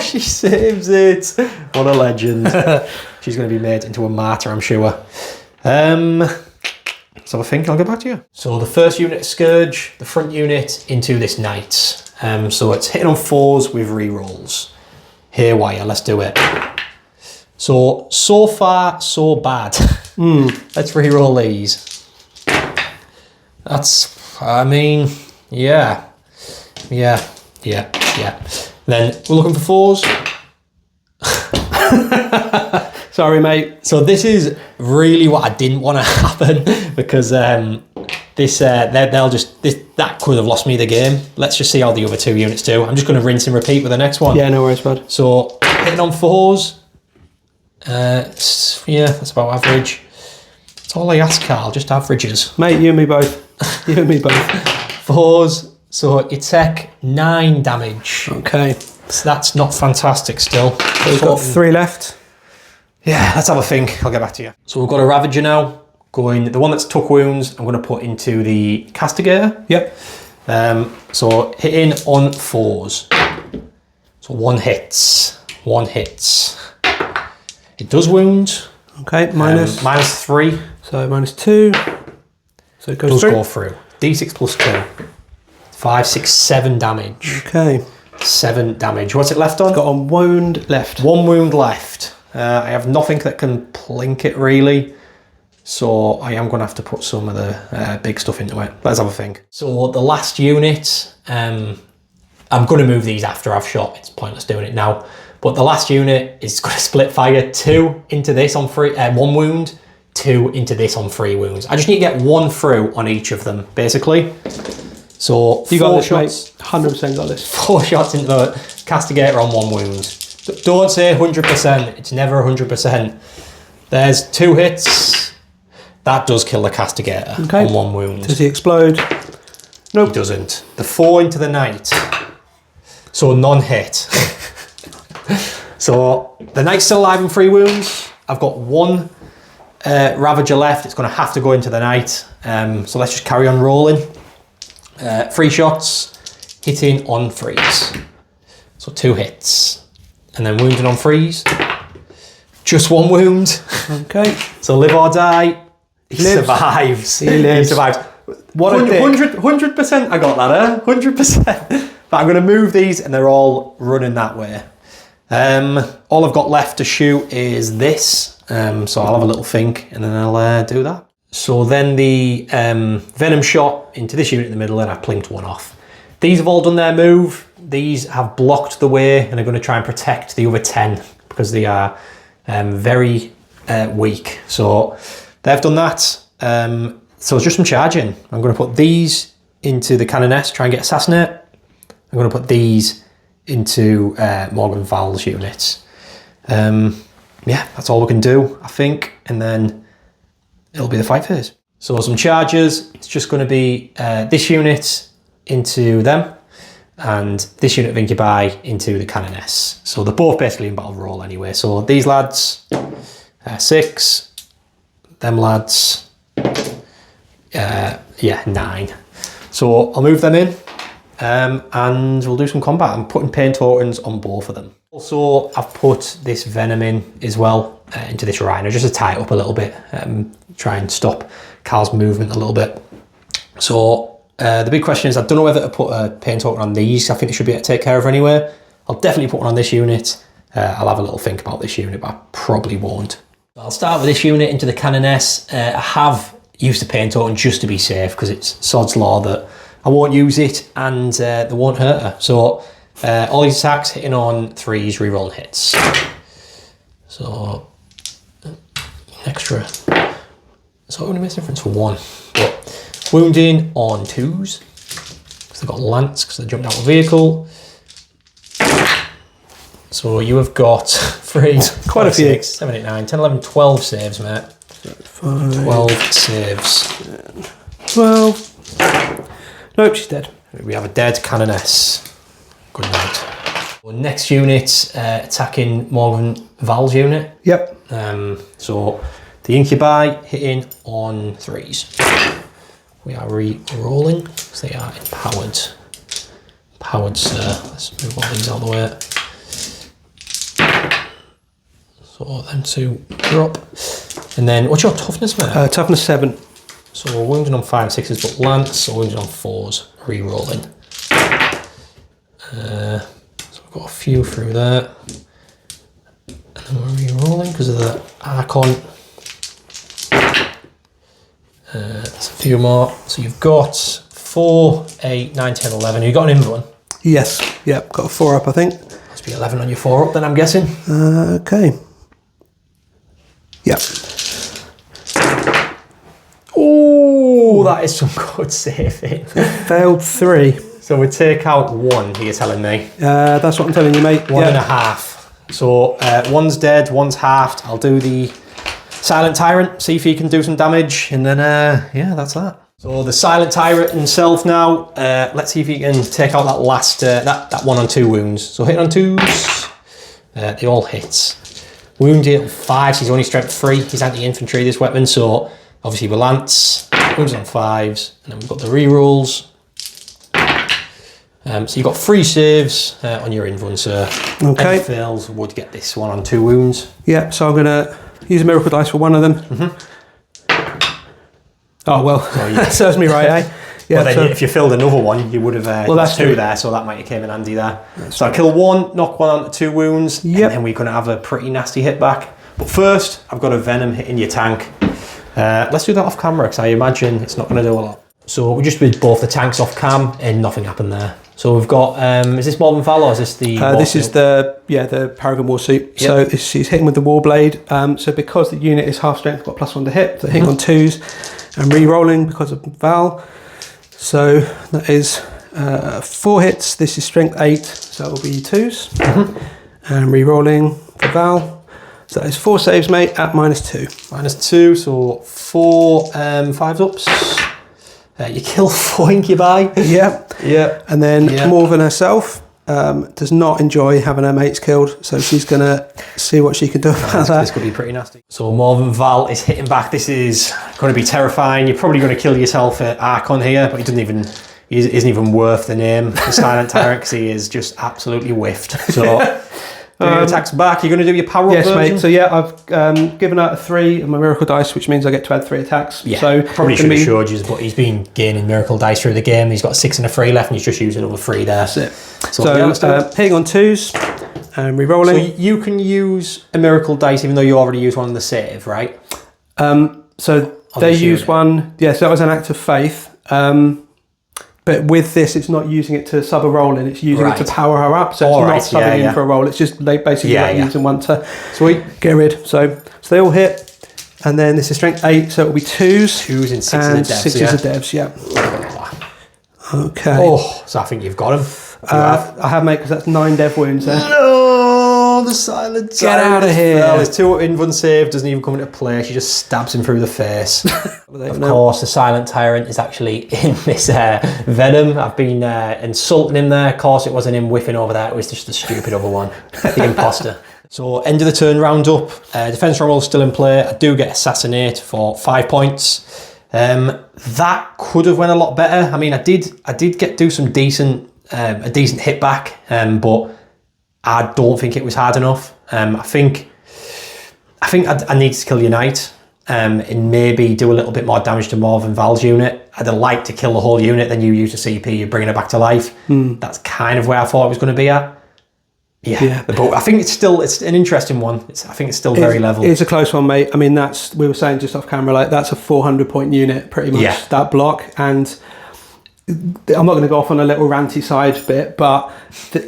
She saves it. What a legend. She's going to be made into a martyr, I'm sure. So I think I'll get back to you. So the first unit is Scourge, the front unit into this Knight. So it's hitting on 4s with rerolls. Haywire, let's do it. So far, so bad. Let's reroll these. That's, I mean, yeah. Then we're looking for 4s. Sorry, mate. So this is really what I didn't want to happen because that could have lost me the game. Let's just see how the other 2 units do. I'm just going to rinse and repeat with the next one. Yeah, no worries, bud. So hitting on 4s. Yeah, that's about average. That's all I ask, Carl, just averages. Mate, you and me both. You and me both. 4s. So you take 9 damage. Okay. So that's not fantastic still. So we've got 3 left. Yeah, let's have a think. I'll get back to you. So we've got a Ravager now. The one that's took wounds, I'm going to put into the Castigator. Yep. So hitting on 4s. So 1 hits. 1 hits. It does wound. Okay, minus. -3. So -2. So it goes through. Go through. D6 plus 2. 5, 6, 7 damage. Okay. 7 damage. What's it left on? It's got a wound left. 1 wound left. I have nothing that can plink it really. So I am going to have to put some of the big stuff into it. Let's have a think. So the last unit, I'm going to move these after I've shot. It's pointless doing it now. But the last unit is going to split fire 2 into this on 1 wound, 2 into this on 3 wounds. I just need to get 1 through on each of them, basically. So you got this, shots, mate. 100% got this. 4 shots into the Castigator on 1 wound. Don't say 100%. It's never 100%. There's 2 hits. That does kill the Castigator on 1 wound. Does he explode? Nope. He doesn't. The 4 into the Knight. So non-hit. So the Knight's still alive in 3 wounds. I've got 1 Ravager left. It's going to have to go into the Knight. So let's just carry on rolling. 3 shots, hitting on freeze. So 2 hits. And then wounding on freeze. Just 1 wound. Okay. So live or die. He survives. He lives. He survives. What a dick. 100% I got that, 100%. But I'm going to move these and they're all running that way. All I've got left to shoot is this. So I'll have a little think and then I'll do that. So then the venom shot into this unit in the middle and I plinked 1 off. These have all done their move. These have blocked the way and are going to try and protect the other 10 because they are very weak. So they've done that. So it's just some charging. I'm going to put these into the Cannoness, try and get Assassinate. I'm going to put these into Morgan Val's units. yeah, that's all we can do, I think. And then it'll be the fight phase. So some charges, it's just going to be this unit into them and this unit of incubi into the cannoness. So they're both basically in battle roll anyway. So these lads, 6, them lads, 9. So I'll move them in and we'll do some combat. I'm putting pain tokens on both of them. Also, I've put this venom in as well into this rhino just to tie it up a little bit, try and stop Carl's movement a little bit. So the big question is, I don't know whether to put a pain token on these. I think they should be able to take care of anyway. I'll definitely put one on this unit. I'll have a little think about this unit, but I probably won't. I'll start with this unit into the cannoness. I have used the pain token just to be safe because it's sod's law that I won't use it and they won't hurt her. So all these attacks hitting on 3s, reroll hits. So extra. So it only makes a difference for 1. But wounding on 2s because they've got lance because they jumped out of the vehicle. So you have got 3, quite a few. 6, 7, 8, 9, 10, 11, 12 saves, mate. 12 saves. 12. Nope, she's dead. We have a dead cannoness. Good night. Well, next unit attacking Morgan Val's unit. Yep. So the incubi hitting on 3s. We are re-rolling because they are empowered. Powered, sir. Let's move all these out of the way. So them 2 drop. And then what's your toughness, mate? Toughness 7. So we're wounding on 5 and 6s, but lance, so wounding on 4s, re-rolling. So we've got a few through there. And then we're re-rolling because of the Archon. There's a few more. So you've got 4, 8, 9, 10, 11. You've got an invuln. Yes. Yep. Got a 4 up, I think. Must be 11 on your 4 up then, I'm guessing. Okay. Yep. Oh, that is some good saving. Failed 3. So we take out 1, you're telling me. That's what I'm telling you, mate. 1.5. So 1's dead, 1's halved. I'll do the Silent Tyrant, see if he can do some damage, and then yeah, that's that. So the Silent Tyrant himself now, let's see if he can take out that last, that 1 on 2 wounds. So hit on 2s, they all hit. Wound deal 5, so he's only strength 3, he's anti-infantry this weapon, so obviously with lance, wounds on 5s, and then we've got the rerolls. So you've got 3 saves on your invuln, sir. Okay. Any fails would get this 1 on 2 wounds. Yeah, so I'm going to use a miracle dice for one of them. Oh, well, that serves me right, eh? Yeah, well, then if you filled another one, you would have that's 2 true. there, so that might have came in handy there. So I kill 1, knock 1 onto 2 wounds, and then we're going to have a pretty nasty hit back. But first, I've got a venom hitting your tank. Let's do that off camera, because I imagine it's not going to do a lot. So we just did both the tanks off cam, and nothing happened there. So we've got, is this Morgan Val or is this the this is the Paragon War Suit. Yep. So she's hitting with the Warblade. So because the unit is half strength, got +1 to hit, they're hitting on 2s and re-rolling because of Val. So that is 4 hits. This is strength 8, so it will be 2s. And re-rolling for Val. So that is 4 saves, mate, at -2. -2, so 4 5s ups. You kill 4 incubi. Yeah. And then Morgan herself does not enjoy having her mates killed, so she's going to see what she can do about that. This could be pretty nasty. So Morgan Val is hitting back. This is going to be terrifying. You're probably going to kill yourself at Archon here, but he isn't even worth the name, the Silent Tyrant, because he is just absolutely whiffed. So attacks back. You're going to do your power up version? Mate. So I've given out a 3 of my miracle dice, which means I get to add 3 attacks. Yeah, so probably should have showed you, but he's been gaining miracle dice through the game. He's got a 6 and a 3 left, and he's just using another 3 there. That's it. So hitting on 2s and re-rolling. So you can use a miracle dice even though you already used one on the save, right? So they use one. Yeah, so that was an act of faith. But with this, it's not using it to sub a roll in, it's using it to power her up. So it's not subbing in for a roll, it's just basically using one to get rid. So they all hit, and then this is strength 8, so it'll be 2s. 2s and 6s and of devs. 6s of devs, Okay. Oh, so I think you've got him. I have, mate, because that's 9 dev wounds there. No, Oh, the silent Get tyrant out of is here. fell. His 2 inv unsaved, doesn't even come into play. She just stabs him through the face. Of course, the silent tyrant is actually in this venom. I've been insulting him there. Of course, it wasn't him whiffing over that. It was just the stupid other one, the imposter. So end of the turn, round up. Defense stronghold still in play. I do get assassinate for 5 points. That could have went a lot better. I mean, I did do some decent a decent hit back, but I don't think it was hard enough. I think I need to kill your knight and maybe do a little bit more damage to more than Val's unit. I'd like to kill the whole unit, then you use the CP, you're bringing it back to life. That's kind of where I thought it was going to be at. Yeah. But I think it's an interesting one. I think it's still very level. It's a close one, mate. I mean, we were saying just off camera, like that's a 400-point unit, pretty much, that block. And I'm not going to go off on a little ranty side bit, but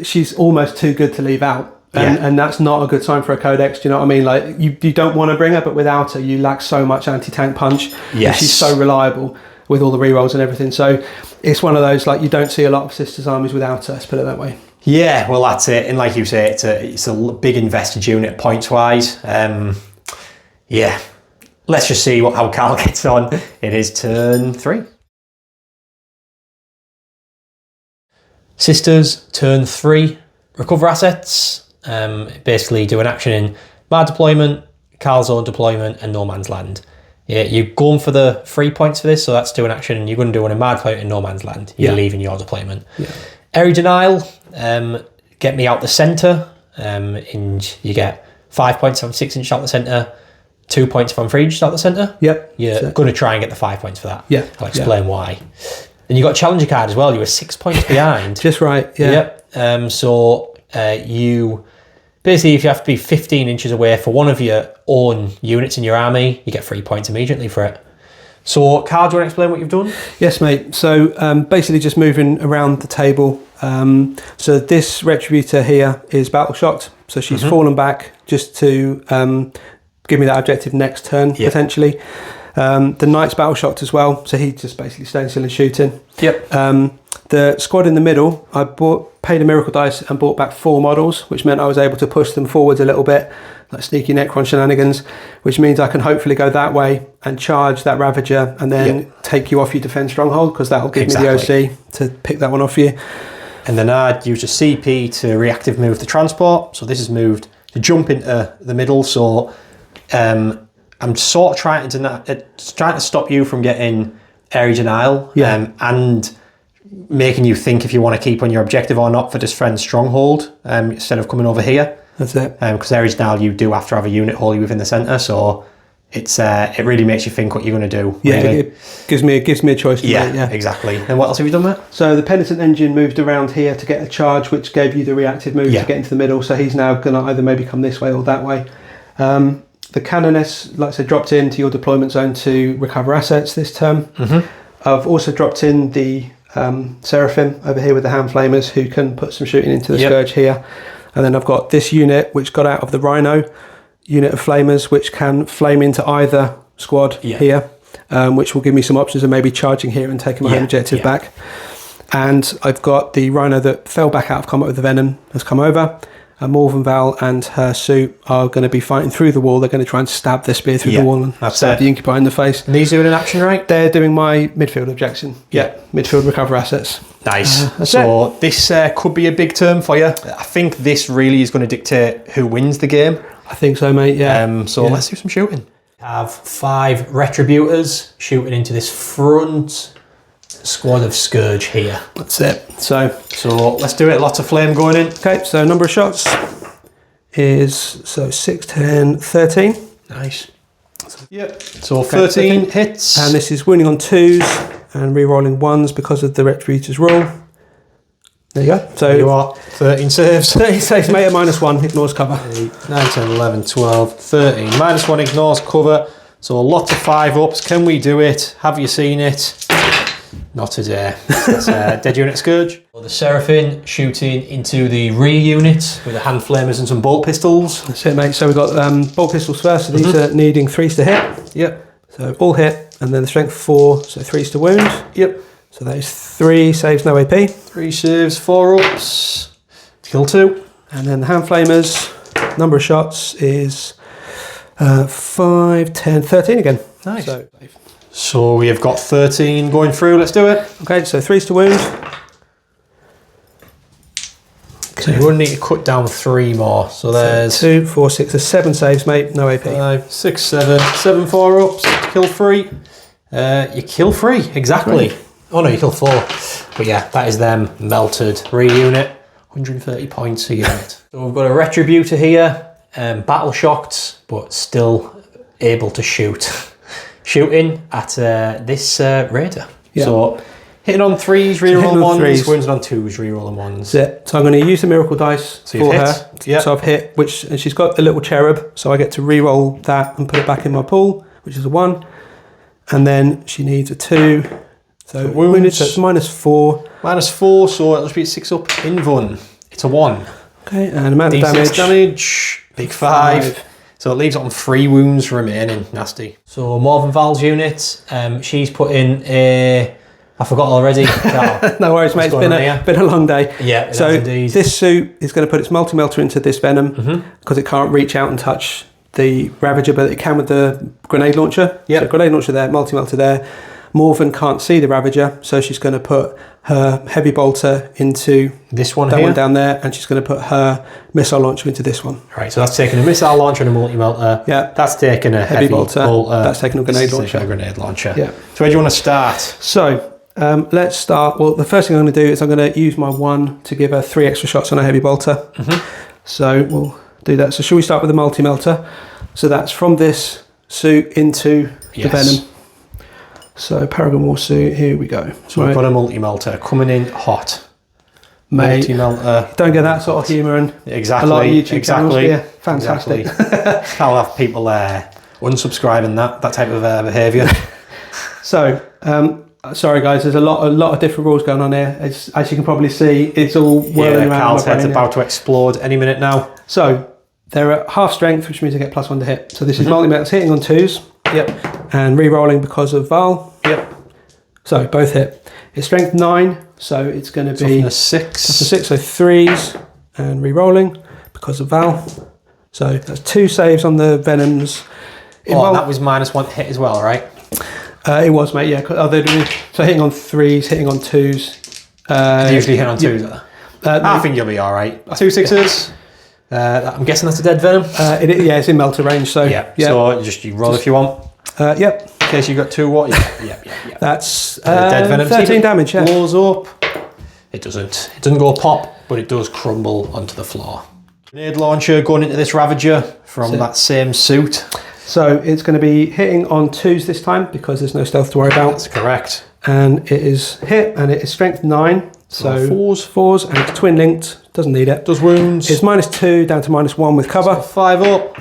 she's almost too good to leave out. And that's not a good sign for a codex. Do you know what I mean? Like you don't want to bring her, but without her, you lack so much anti-tank punch. Yes. And she's so reliable with all the rerolls and everything. So it's one of those, like, you don't see a lot of Sisters armies without her, let's put it that way. Yeah, well, that's it. And like you say, it's a big invested unit points wise. Yeah, let's just see how Carl gets on. It is turn 3. Sisters, turn 3. Recover assets. Basically do an action in Mad deployment, Carl's own deployment, and No Man's Land. Yeah, you're going for the 3 points for this, so that's do an action, and you're going to do one in Mad deployment in No Man's Land. You're leaving your deployment. Area denial, get me out the centre, and you get 5 points if I'm 6 inches out the centre, 2 points if I'm 3 inches out the centre. You're going to try and get the 5 points for that. I'll explain why. And you got a challenger card as well. You were 6 points behind. Just right. So you basically, if you have to be 15 inches away for one of your own units in your army, you get 3 points immediately for it. So, Carl, do you want to explain what you've done? Yes, mate. So, basically just moving around the table. So this Retributor here is battle shocked. So she's fallen back just to give me that objective next turn, potentially. The Knight's battle shocked as well. So he's just basically staying still and shooting. The squad in the middle, I paid a miracle dice and bought back 4 models, which meant I was able to push them forwards a little bit, like sneaky Necron shenanigans, which means I can hopefully go that way and charge that Ravager and then take you off your defense stronghold, because that'll give me the OC to pick that one off you. And then I'd use a CP to reactive move the transport. So this is moved to jump into the middle. So I'm sort of trying to stop you from getting area denial and making you think if you want to keep on your objective or not for this friend's stronghold instead of coming over here. That's it. Because area denial, you do have to have a unit wholly within the centre, so it really makes you think what you're going to do. Yeah, really. It gives me a choice to make. Yeah, exactly. And what else have you done there? So the Penitent Engine moved around here to get a charge, which gave you the reactive move to get into the middle. So he's now going to either maybe come this way or that way. The Canoness, like I said, dropped into your deployment zone to recover assets this term. I've also dropped in the Seraphim over here with the Hand Flamers, who can put some shooting into the Scourge here. And then I've got this unit, which got out of the Rhino, unit of Flamers, which can flame into either squad here, which will give me some options of maybe charging here and taking my home objective back. And I've got the Rhino that fell back out of combat with the Venom, has come over. And Morven Val and her suit are going to be fighting through the wall. They're going to try and stab their spear through the wall and stab the Incubi in the face. And these doing an action, right? They're doing my midfield objection. Midfield recover assets. Nice. So this could be a big term for you. I think this really is going to dictate who wins the game. I think so, mate. Let's do some shooting. I have 5 Retributors shooting into this front squad of Scourge here. That's it. So let's do it. Lots of flame going in. Okay, so number of shots is 6, 10, 13. Nice. So 13 hits. And this is wounding on 2s and re-rolling 1s because of the Retributor's rule. There you go. So you are 13 saves. 13 saves, mate, at -1, ignores cover. 8, 9, 10, 11, 12, 13. -1 ignores cover. So lots of 5-ups. Can we do it? Have you seen it? Not today. That's dead unit Scourge. The Seraphim shooting into the rear unit with the Hand Flamers and some bolt pistols. That's it, mate. So we've got bolt pistols first. So these are needing 3s to hit. So all hit, and then the strength 4, so 3s to wound. So that is 3 saves, no AP. 3 saves, 4 ups. Kill 2. And then the Hand Flamers. number of shots is 5, 10, 13 again. Nice. So we have got 13 going through. Let's do it. Okay, so 3's to wound. So you wouldn't need to cut down 3 more. So there's 2, 4, 6. There's 7 saves, mate. No AP. 5, 6, 7. 7 4-ups. Kill 3. You kill 3, exactly. Oh no, you kill 4. But yeah, that is them melted. Re-unit, 130 points a unit. So we've got a Retributor here, battle shocked, but still able to shoot. Shooting at this Raider. Yeah. So hitting on 3s, rerolling 1s, wounded on 2s, rerolling 1s. That's it. So I'm going to use the miracle dice for her. Yep. So I've hit, and she's got a little cherub, so I get to re-roll that and put it back in my pool, which is a 1. And then she needs a 2. So wounded, so it's -4. -4, so it'll be a 6-up in Vun. It's a 1. Okay, and amount of damage. Big 5. So it leaves it on 3 wounds remaining. Nasty. So Morven Val's unit, she's put in a... I forgot already. No worries, mate. It's been a long day. Yeah, so this suit is going to put its multi-melter into this venom because it can't reach out and touch the Ravager, but it can with the grenade launcher. Yeah, so grenade launcher there, multi-melter there. Morven can't see the Ravager, so she's going to put her heavy bolter into this one that here. one down there, and she's going to put her missile launcher into this one. Right, so that's taking a missile launcher and a multi-melter. Yeah. That's taking a heavy bolter. That's taking a grenade launcher. Yeah. So where do you want to start? So let's start. Well, the first thing I'm going to do is I'm going to use my 1 to give her 3 extra shots on a heavy bolter. So we'll do that. So shall we start with the multi-melter? So that's from this suit into the venom. So Paragon War suit, here we go. So we've got a multi-melter coming in hot. Mate, multi-melter. Don't get that sort of humour and exactly, a lot of YouTube channels here. Fantastic. Exactly. I'll have people unsubscribing that type of behaviour. So, sorry guys, there's a lot of different rules going on here. As you can probably see, it's all whirling around. Carl's head's about to explode any minute now. So, they're at half strength, which means I get +1 to hit. So this is multi-melter hitting on 2s. Yep. And re-rolling because of Val. Yep. So both hit. It's strength 9, so it's going to be a 6. So 3s and re-rolling because of Val. So that's 2 saves on the venoms. That was -1 hit as well, right? It was, mate. Yeah. So hitting on 3s, hitting on 2s. Usually hit on 2s. I think you'll be all right. 2 6s. I'm guessing that's a dead venom. It's in melter range. So yeah. So you roll if you want. Yep. In case you got 2 what? Yeah. That's dead venom. 13 damage. Yeah. Blows up. It doesn't go pop, but it does crumble onto the floor. Grenade launcher going into this Ravager from that same suit. So it's going to be hitting on 2s this time because there's no stealth to worry about. That's correct. And it is hit, and it is strength 9. So 4s, and it's twin linked. Doesn't need it. Does wounds. It's -2 down to -1 with cover. So 5 up.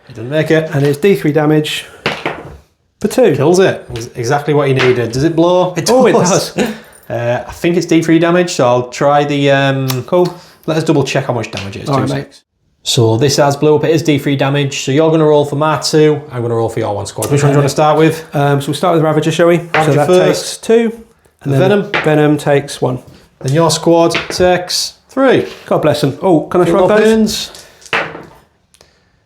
It doesn't make it. And it's D3 damage for 2. Kills it. Exactly what you needed. Does it blow? It does. Oh, it does. I think it's D3 damage, so I'll try the... Cool. Let us double check how much damage it is. All right, mate. So this has blew up. It is D3 damage. So you're going to roll for my 2. I'm going to roll for your 1 squad. Which one do you want to start with? So we'll start with the Ravager, shall we? Ravager so that first. takes 2. And then Venom takes 1. Then your squad takes 3. God bless them. Oh, can I shrug those?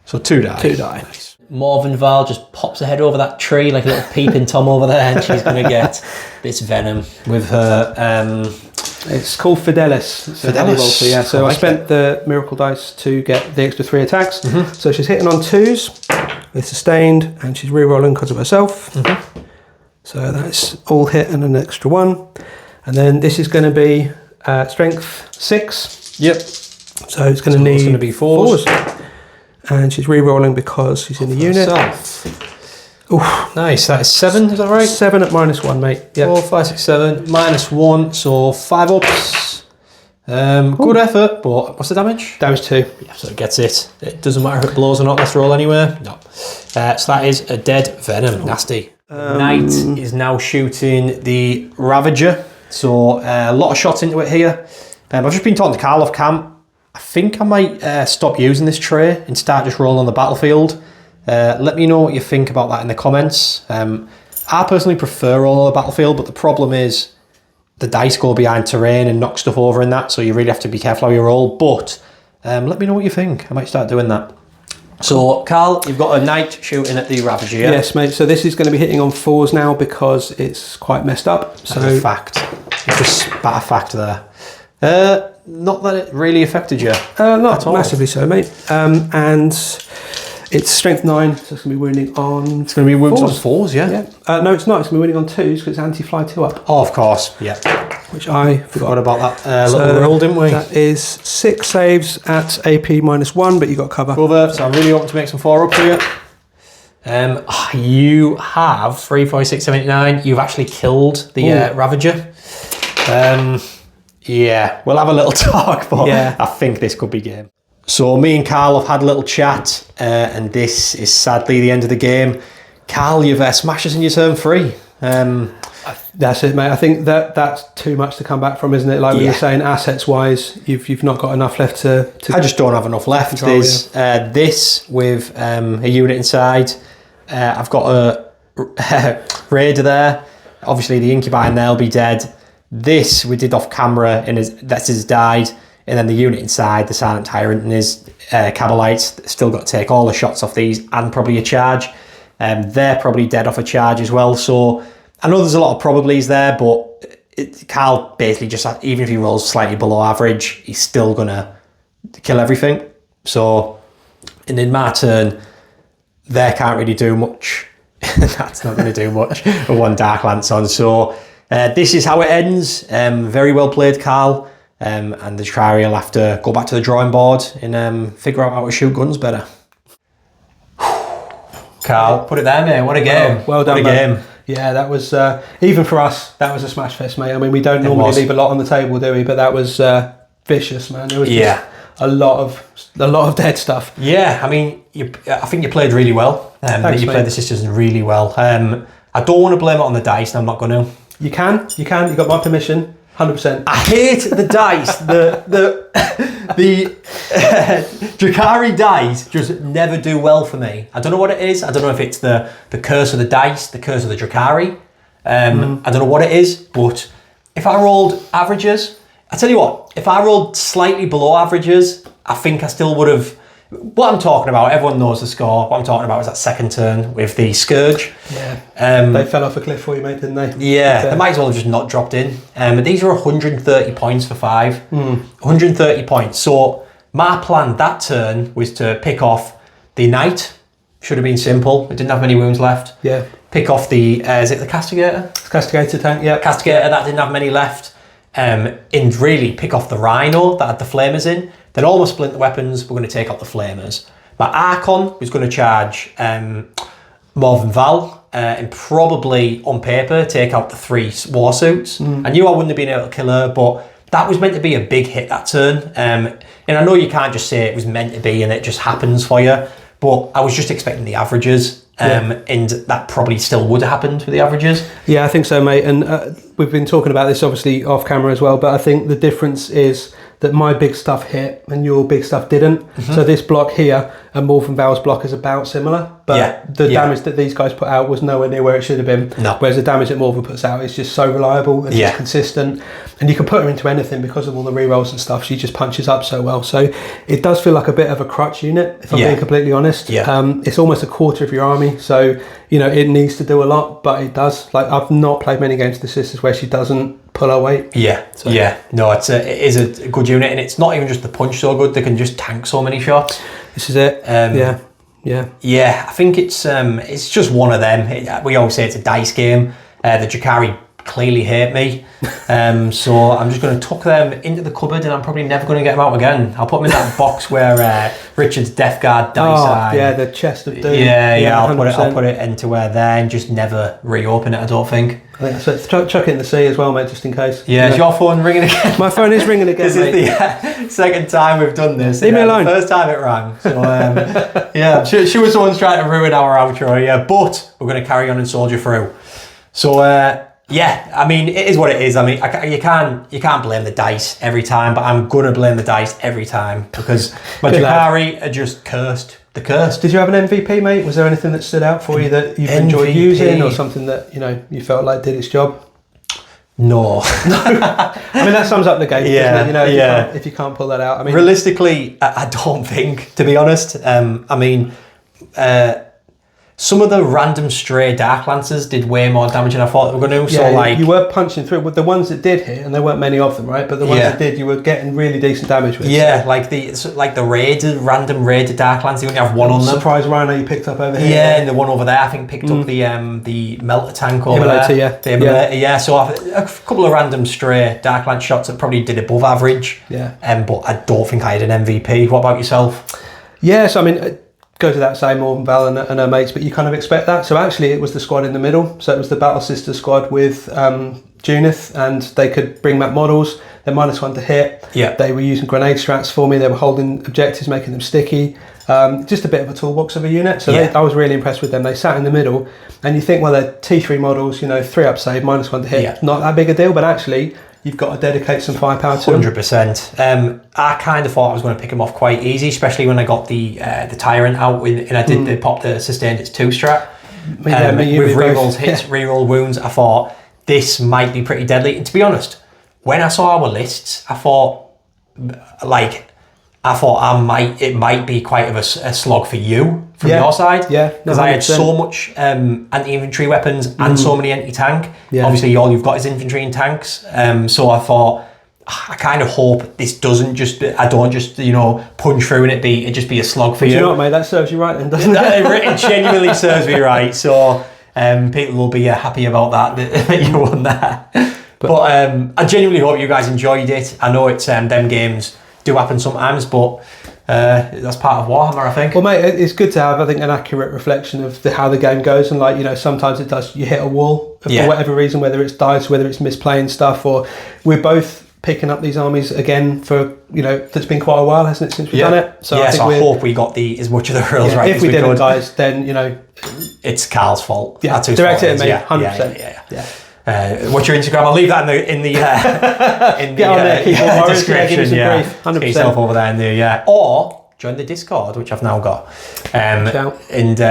So 2 die. 2 die. Nice. Morven Val just pops her head over that tree like a little peeping Tom over there, and she's going to get this venom with her... It's called Fidelis. Fidelis. Yeah. So I spent the miracle dice to get the extra 3 attacks. So she's hitting on 2s with sustained, and she's re-rolling because of herself. So that's all hit and an extra 1. And then this is going to be strength 6. Yep. So it's going to need... It's going to be 4s. And she's re-rolling because she's in the unit. Nice, that is 7, is that right? 7 at -1, mate. Yep. 4, 5, 6, 7, -1, so 5 ups. Good effort, but what's the damage? Damage 2. Yeah, so it gets it. It doesn't matter if it blows or not, let's roll anyway. No. So that is a dead venom, nasty. Knight is now shooting the Ravager, so a lot of shots into it here. I've just been talking to Carl off camp. I think I might stop using this tray and start just rolling on the battlefield. Let me know what you think about that in the comments. I personally prefer rolling on the battlefield, but the problem is the dice go behind terrain and knock stuff over in that, so you really have to be careful how you roll. But Let me know what you think. I might start doing that. So, Carl, you've got a knight shooting at the Ravager, yeah? Yes, mate. So this is going to be hitting on 4s now because it's quite messed up. So that's a fact. You just spat a fact there. Not that it really affected you. Not massively so, mate. And it's strength 9, so it's going to be wounding on... It's going to be wounds on 4s, yeah? No, it's not. It's going to be wounding on 2s because it's anti-fly 2 up. Oh, of course, yeah. Which I forgot about that little roll, didn't we? That is 6 saves at AP -1, but you got cover. So I'm really hoping to make some 4 up for you. You have 3, 4, 6, 7, 8, 9. You've actually killed the Ravager. Yeah, we'll have a little talk, but I think this could be game. So me and Carl have had a little chat, and this is sadly the end of the game. Carl, you've smashed us in your turn 3. That's it, mate. I think that's too much to come back from, isn't it? Like we were saying, assets-wise, you've not got enough left to I just don't have enough left. There's this with a unit inside. I've got a raider there. Obviously, the incubi and they'll be dead. This we did off camera, and that's his died. And then the unit inside, the Silent Tyrant and his Cabalites, still got to take all the shots off these and probably a charge. They're probably dead off a charge as well. So I know there's a lot of probablys there, but Carl basically just, even if he rolls slightly below average, he's still going to kill everything. So, and in my turn, they can't really do much. That's not going to do much with 1 Dark Lance on. So this is how it ends. Very well played, Carl. And the Drukhari will have to go back to the drawing board and figure out how to shoot guns better. Carl, put it there, mate. What a game. Well done, what a game. Yeah, that was, even for us, that was a smash fest, mate. I mean, we don't normally leave a lot on the table, do we? But that was vicious, man. There was just a lot of dead stuff. Yeah, I mean, I think you played really well. Thanks, you played the Sisters really well. I don't want to blame it on the dice, and I'm not going to. You can. You got my permission. 100%. I hate the dice. The Drukhari dice just never do well for me. I don't know what it is. I don't know if it's the curse of the dice, the curse of the Drukhari. I don't know what it is, but if I rolled averages, I tell you what, if I rolled slightly below averages, I think I still would have. What I'm talking about, everyone knows the score. What I'm talking about is that second turn with the Scourge. Yeah. They fell off a cliff for you, mate, didn't they? Yeah, they might as well have just not dropped in. These are 130 points for 5. 130 points. So my plan that turn was to pick off the Knight. Should have been simple. It didn't have many wounds left. Yeah. Pick off the, is it the Castigator? Castigator tank, yeah. Castigator, that didn't have many left. And really pick off the Rhino that had the Flamers in. Then almost splint the weapons, we're going to take out the Flamers. My Archon was going to charge Morven Val and probably, on paper, take out the 3 war suits. I knew I wouldn't have been able to kill her, but that was meant to be a big hit that turn. And I know you can't just say it was meant to be and it just happens for you, but I was just expecting the averages. And that probably still would have happened with the averages. Yeah, I think so, mate. And we've been talking about this obviously off camera as well, but I think the difference is that my big stuff hit and your big stuff didn't. So this block here and Morven Val's block is about similar, but the damage that these guys put out was nowhere near where it should have been. No. Whereas the damage that Morven puts out is just so reliable and just consistent, and you can put her into anything because of all the rerolls and stuff. She just punches up so well. So it does feel like a bit of a crutch unit, if I'm being completely honest. It's almost a quarter of your army, so you know it needs to do a lot, but it does. Like, I've not played many games with the Sisters where she doesn't pull her weight. No, it is a good unit, and it's not even just the punch so good, they can just tank so many shots. This is it. I think it's just one of them. We always say it's a dice game. The Drukhari clearly hate me, so I'm just going to tuck them into the cupboard, and I'm probably never going to get them out again. I'll put them in that box where Richard's Death Guard dice are. Yeah, the chest of doom. I'll put it into where there and just never reopen it, I don't think. I think that's it. Chuck it in the sea as well, mate, just in case. Yeah, is your phone ringing again? My phone is ringing again, This mate. is the second time we've done this. Leave me alone. The first time it rang. So, she was the one trying to ruin our outro, but we're going to carry on and soldier through. So, I mean, it is what it is. I mean, you can't blame the dice every time, but I'm going to blame the dice every time because my Drukhari are just cursed. The curse. Did you have an MVP, mate? Was there anything that stood out for you that you've enjoyed using, or something that you felt like did its job? No. I mean, that sums up the game, doesn't it? You know, if you can't pull that out. I mean, realistically, I don't think, to be honest. I mean, some of the random stray Dark Lancers did way more damage than I thought they were going to. Yeah, so like, you were punching through with the ones that did hit, and there weren't many of them, right? But the ones that did, you were getting really decent damage with. Yeah, like the random raided Dark Lancers, you only have one on them. Surprise Rhino you picked up over here. Yeah, and the one over there, I think, picked up the melter tank over Immolator, there. The Immolator, yeah. So a couple of random stray Dark Lance shots that probably did above average. Yeah. But I don't think I had an MVP. What about yourself? Yeah, so I mean, goes without saying, more than Val and her mates, but you kind of expect that. So actually it was the squad in the middle. So it was the Battle Sister squad with Junith, and they could bring back models. They're -1 to hit. Yeah. They were using grenade strats for me. They were holding objectives, making them sticky. Just a bit of a toolbox of a unit. So I was really impressed with them. They sat in the middle, and you think, well, they're T3 models, 3-up save, -1 to hit. Yeah. Not that big a deal, but actually you've got to dedicate some firepower to 100%. I kind of thought I was going to pick him off quite easy, especially when I got the Tyrant out and I did pop the sustained its 2 strat. With rerolls hits, reroll wounds. I thought this might be pretty deadly. And to be honest, when I saw our lists, I thought it might be quite of a slog for you from your side. Yeah, because I had so much anti-infantry weapons and so many anti-tank. Yeah. Obviously, all you've got is infantry and tanks. So I thought, I kind of hope this doesn't I don't just punch through and it just be a slog for you. Do you know what, mate? That serves you right then, doesn't it? It genuinely serves me right. So people will be happy about that you won that. But I genuinely hope you guys enjoyed it. I know it's them games do happen sometimes, but that's part of Warhammer, I think. Well, mate, it's good to have, I think, an accurate reflection of how the game goes, and sometimes it does. You hit a wall for whatever reason, whether it's dice, whether it's misplaying stuff, or we're both picking up these armies again for that's been quite a while, hasn't it, since we've done it? So I hope we got as much of the rules right. If we didn't, guys, then it's Carl's fault. Yeah, direct it at me, 100%. Yeah. What's your Instagram? I'll leave that in the description. Yeah, get yourself over there in there. Or join the Discord, which I've now got. And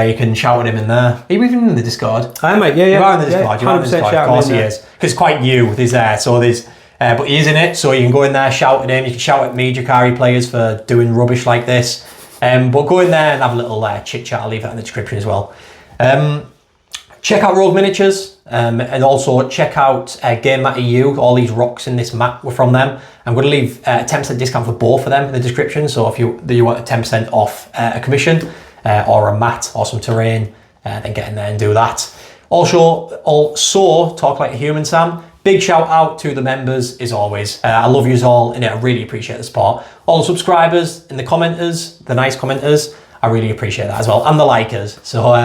you can shout at him in there. Are you even in the Discord? I am, mate. Yeah. You are in the Discord. You are in the Discord. Of course he is. Because it's quite new. But he is in it, so you can go in there, shout at him. You can shout at me, Drukhari players, for doing rubbish like this. But go in there and have a little chit chat. I'll leave that in the description as well. Check out Rogue Miniatures, and also check out Gamemat.eu. All these rocks in this map were from them. I'm going to leave a 10% discount for both of them in the description. So if you want a 10% off a commission or a mat or some terrain, then get in there and do that. Also Talk Like a Human, Sam. Big shout out to the members as always. I love yous all, and I really appreciate the support. All the subscribers and the commenters, the nice commenters, I really appreciate that as well, and the likers. So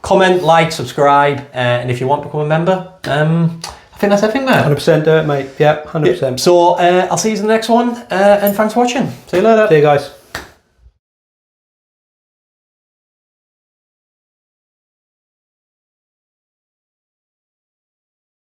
comment, like, subscribe, and if you want to become a member, I think that's everything, mate. 100% do it, mate. Yep, 100%. So I'll see you in the next one, and thanks for watching. See you later. See you guys.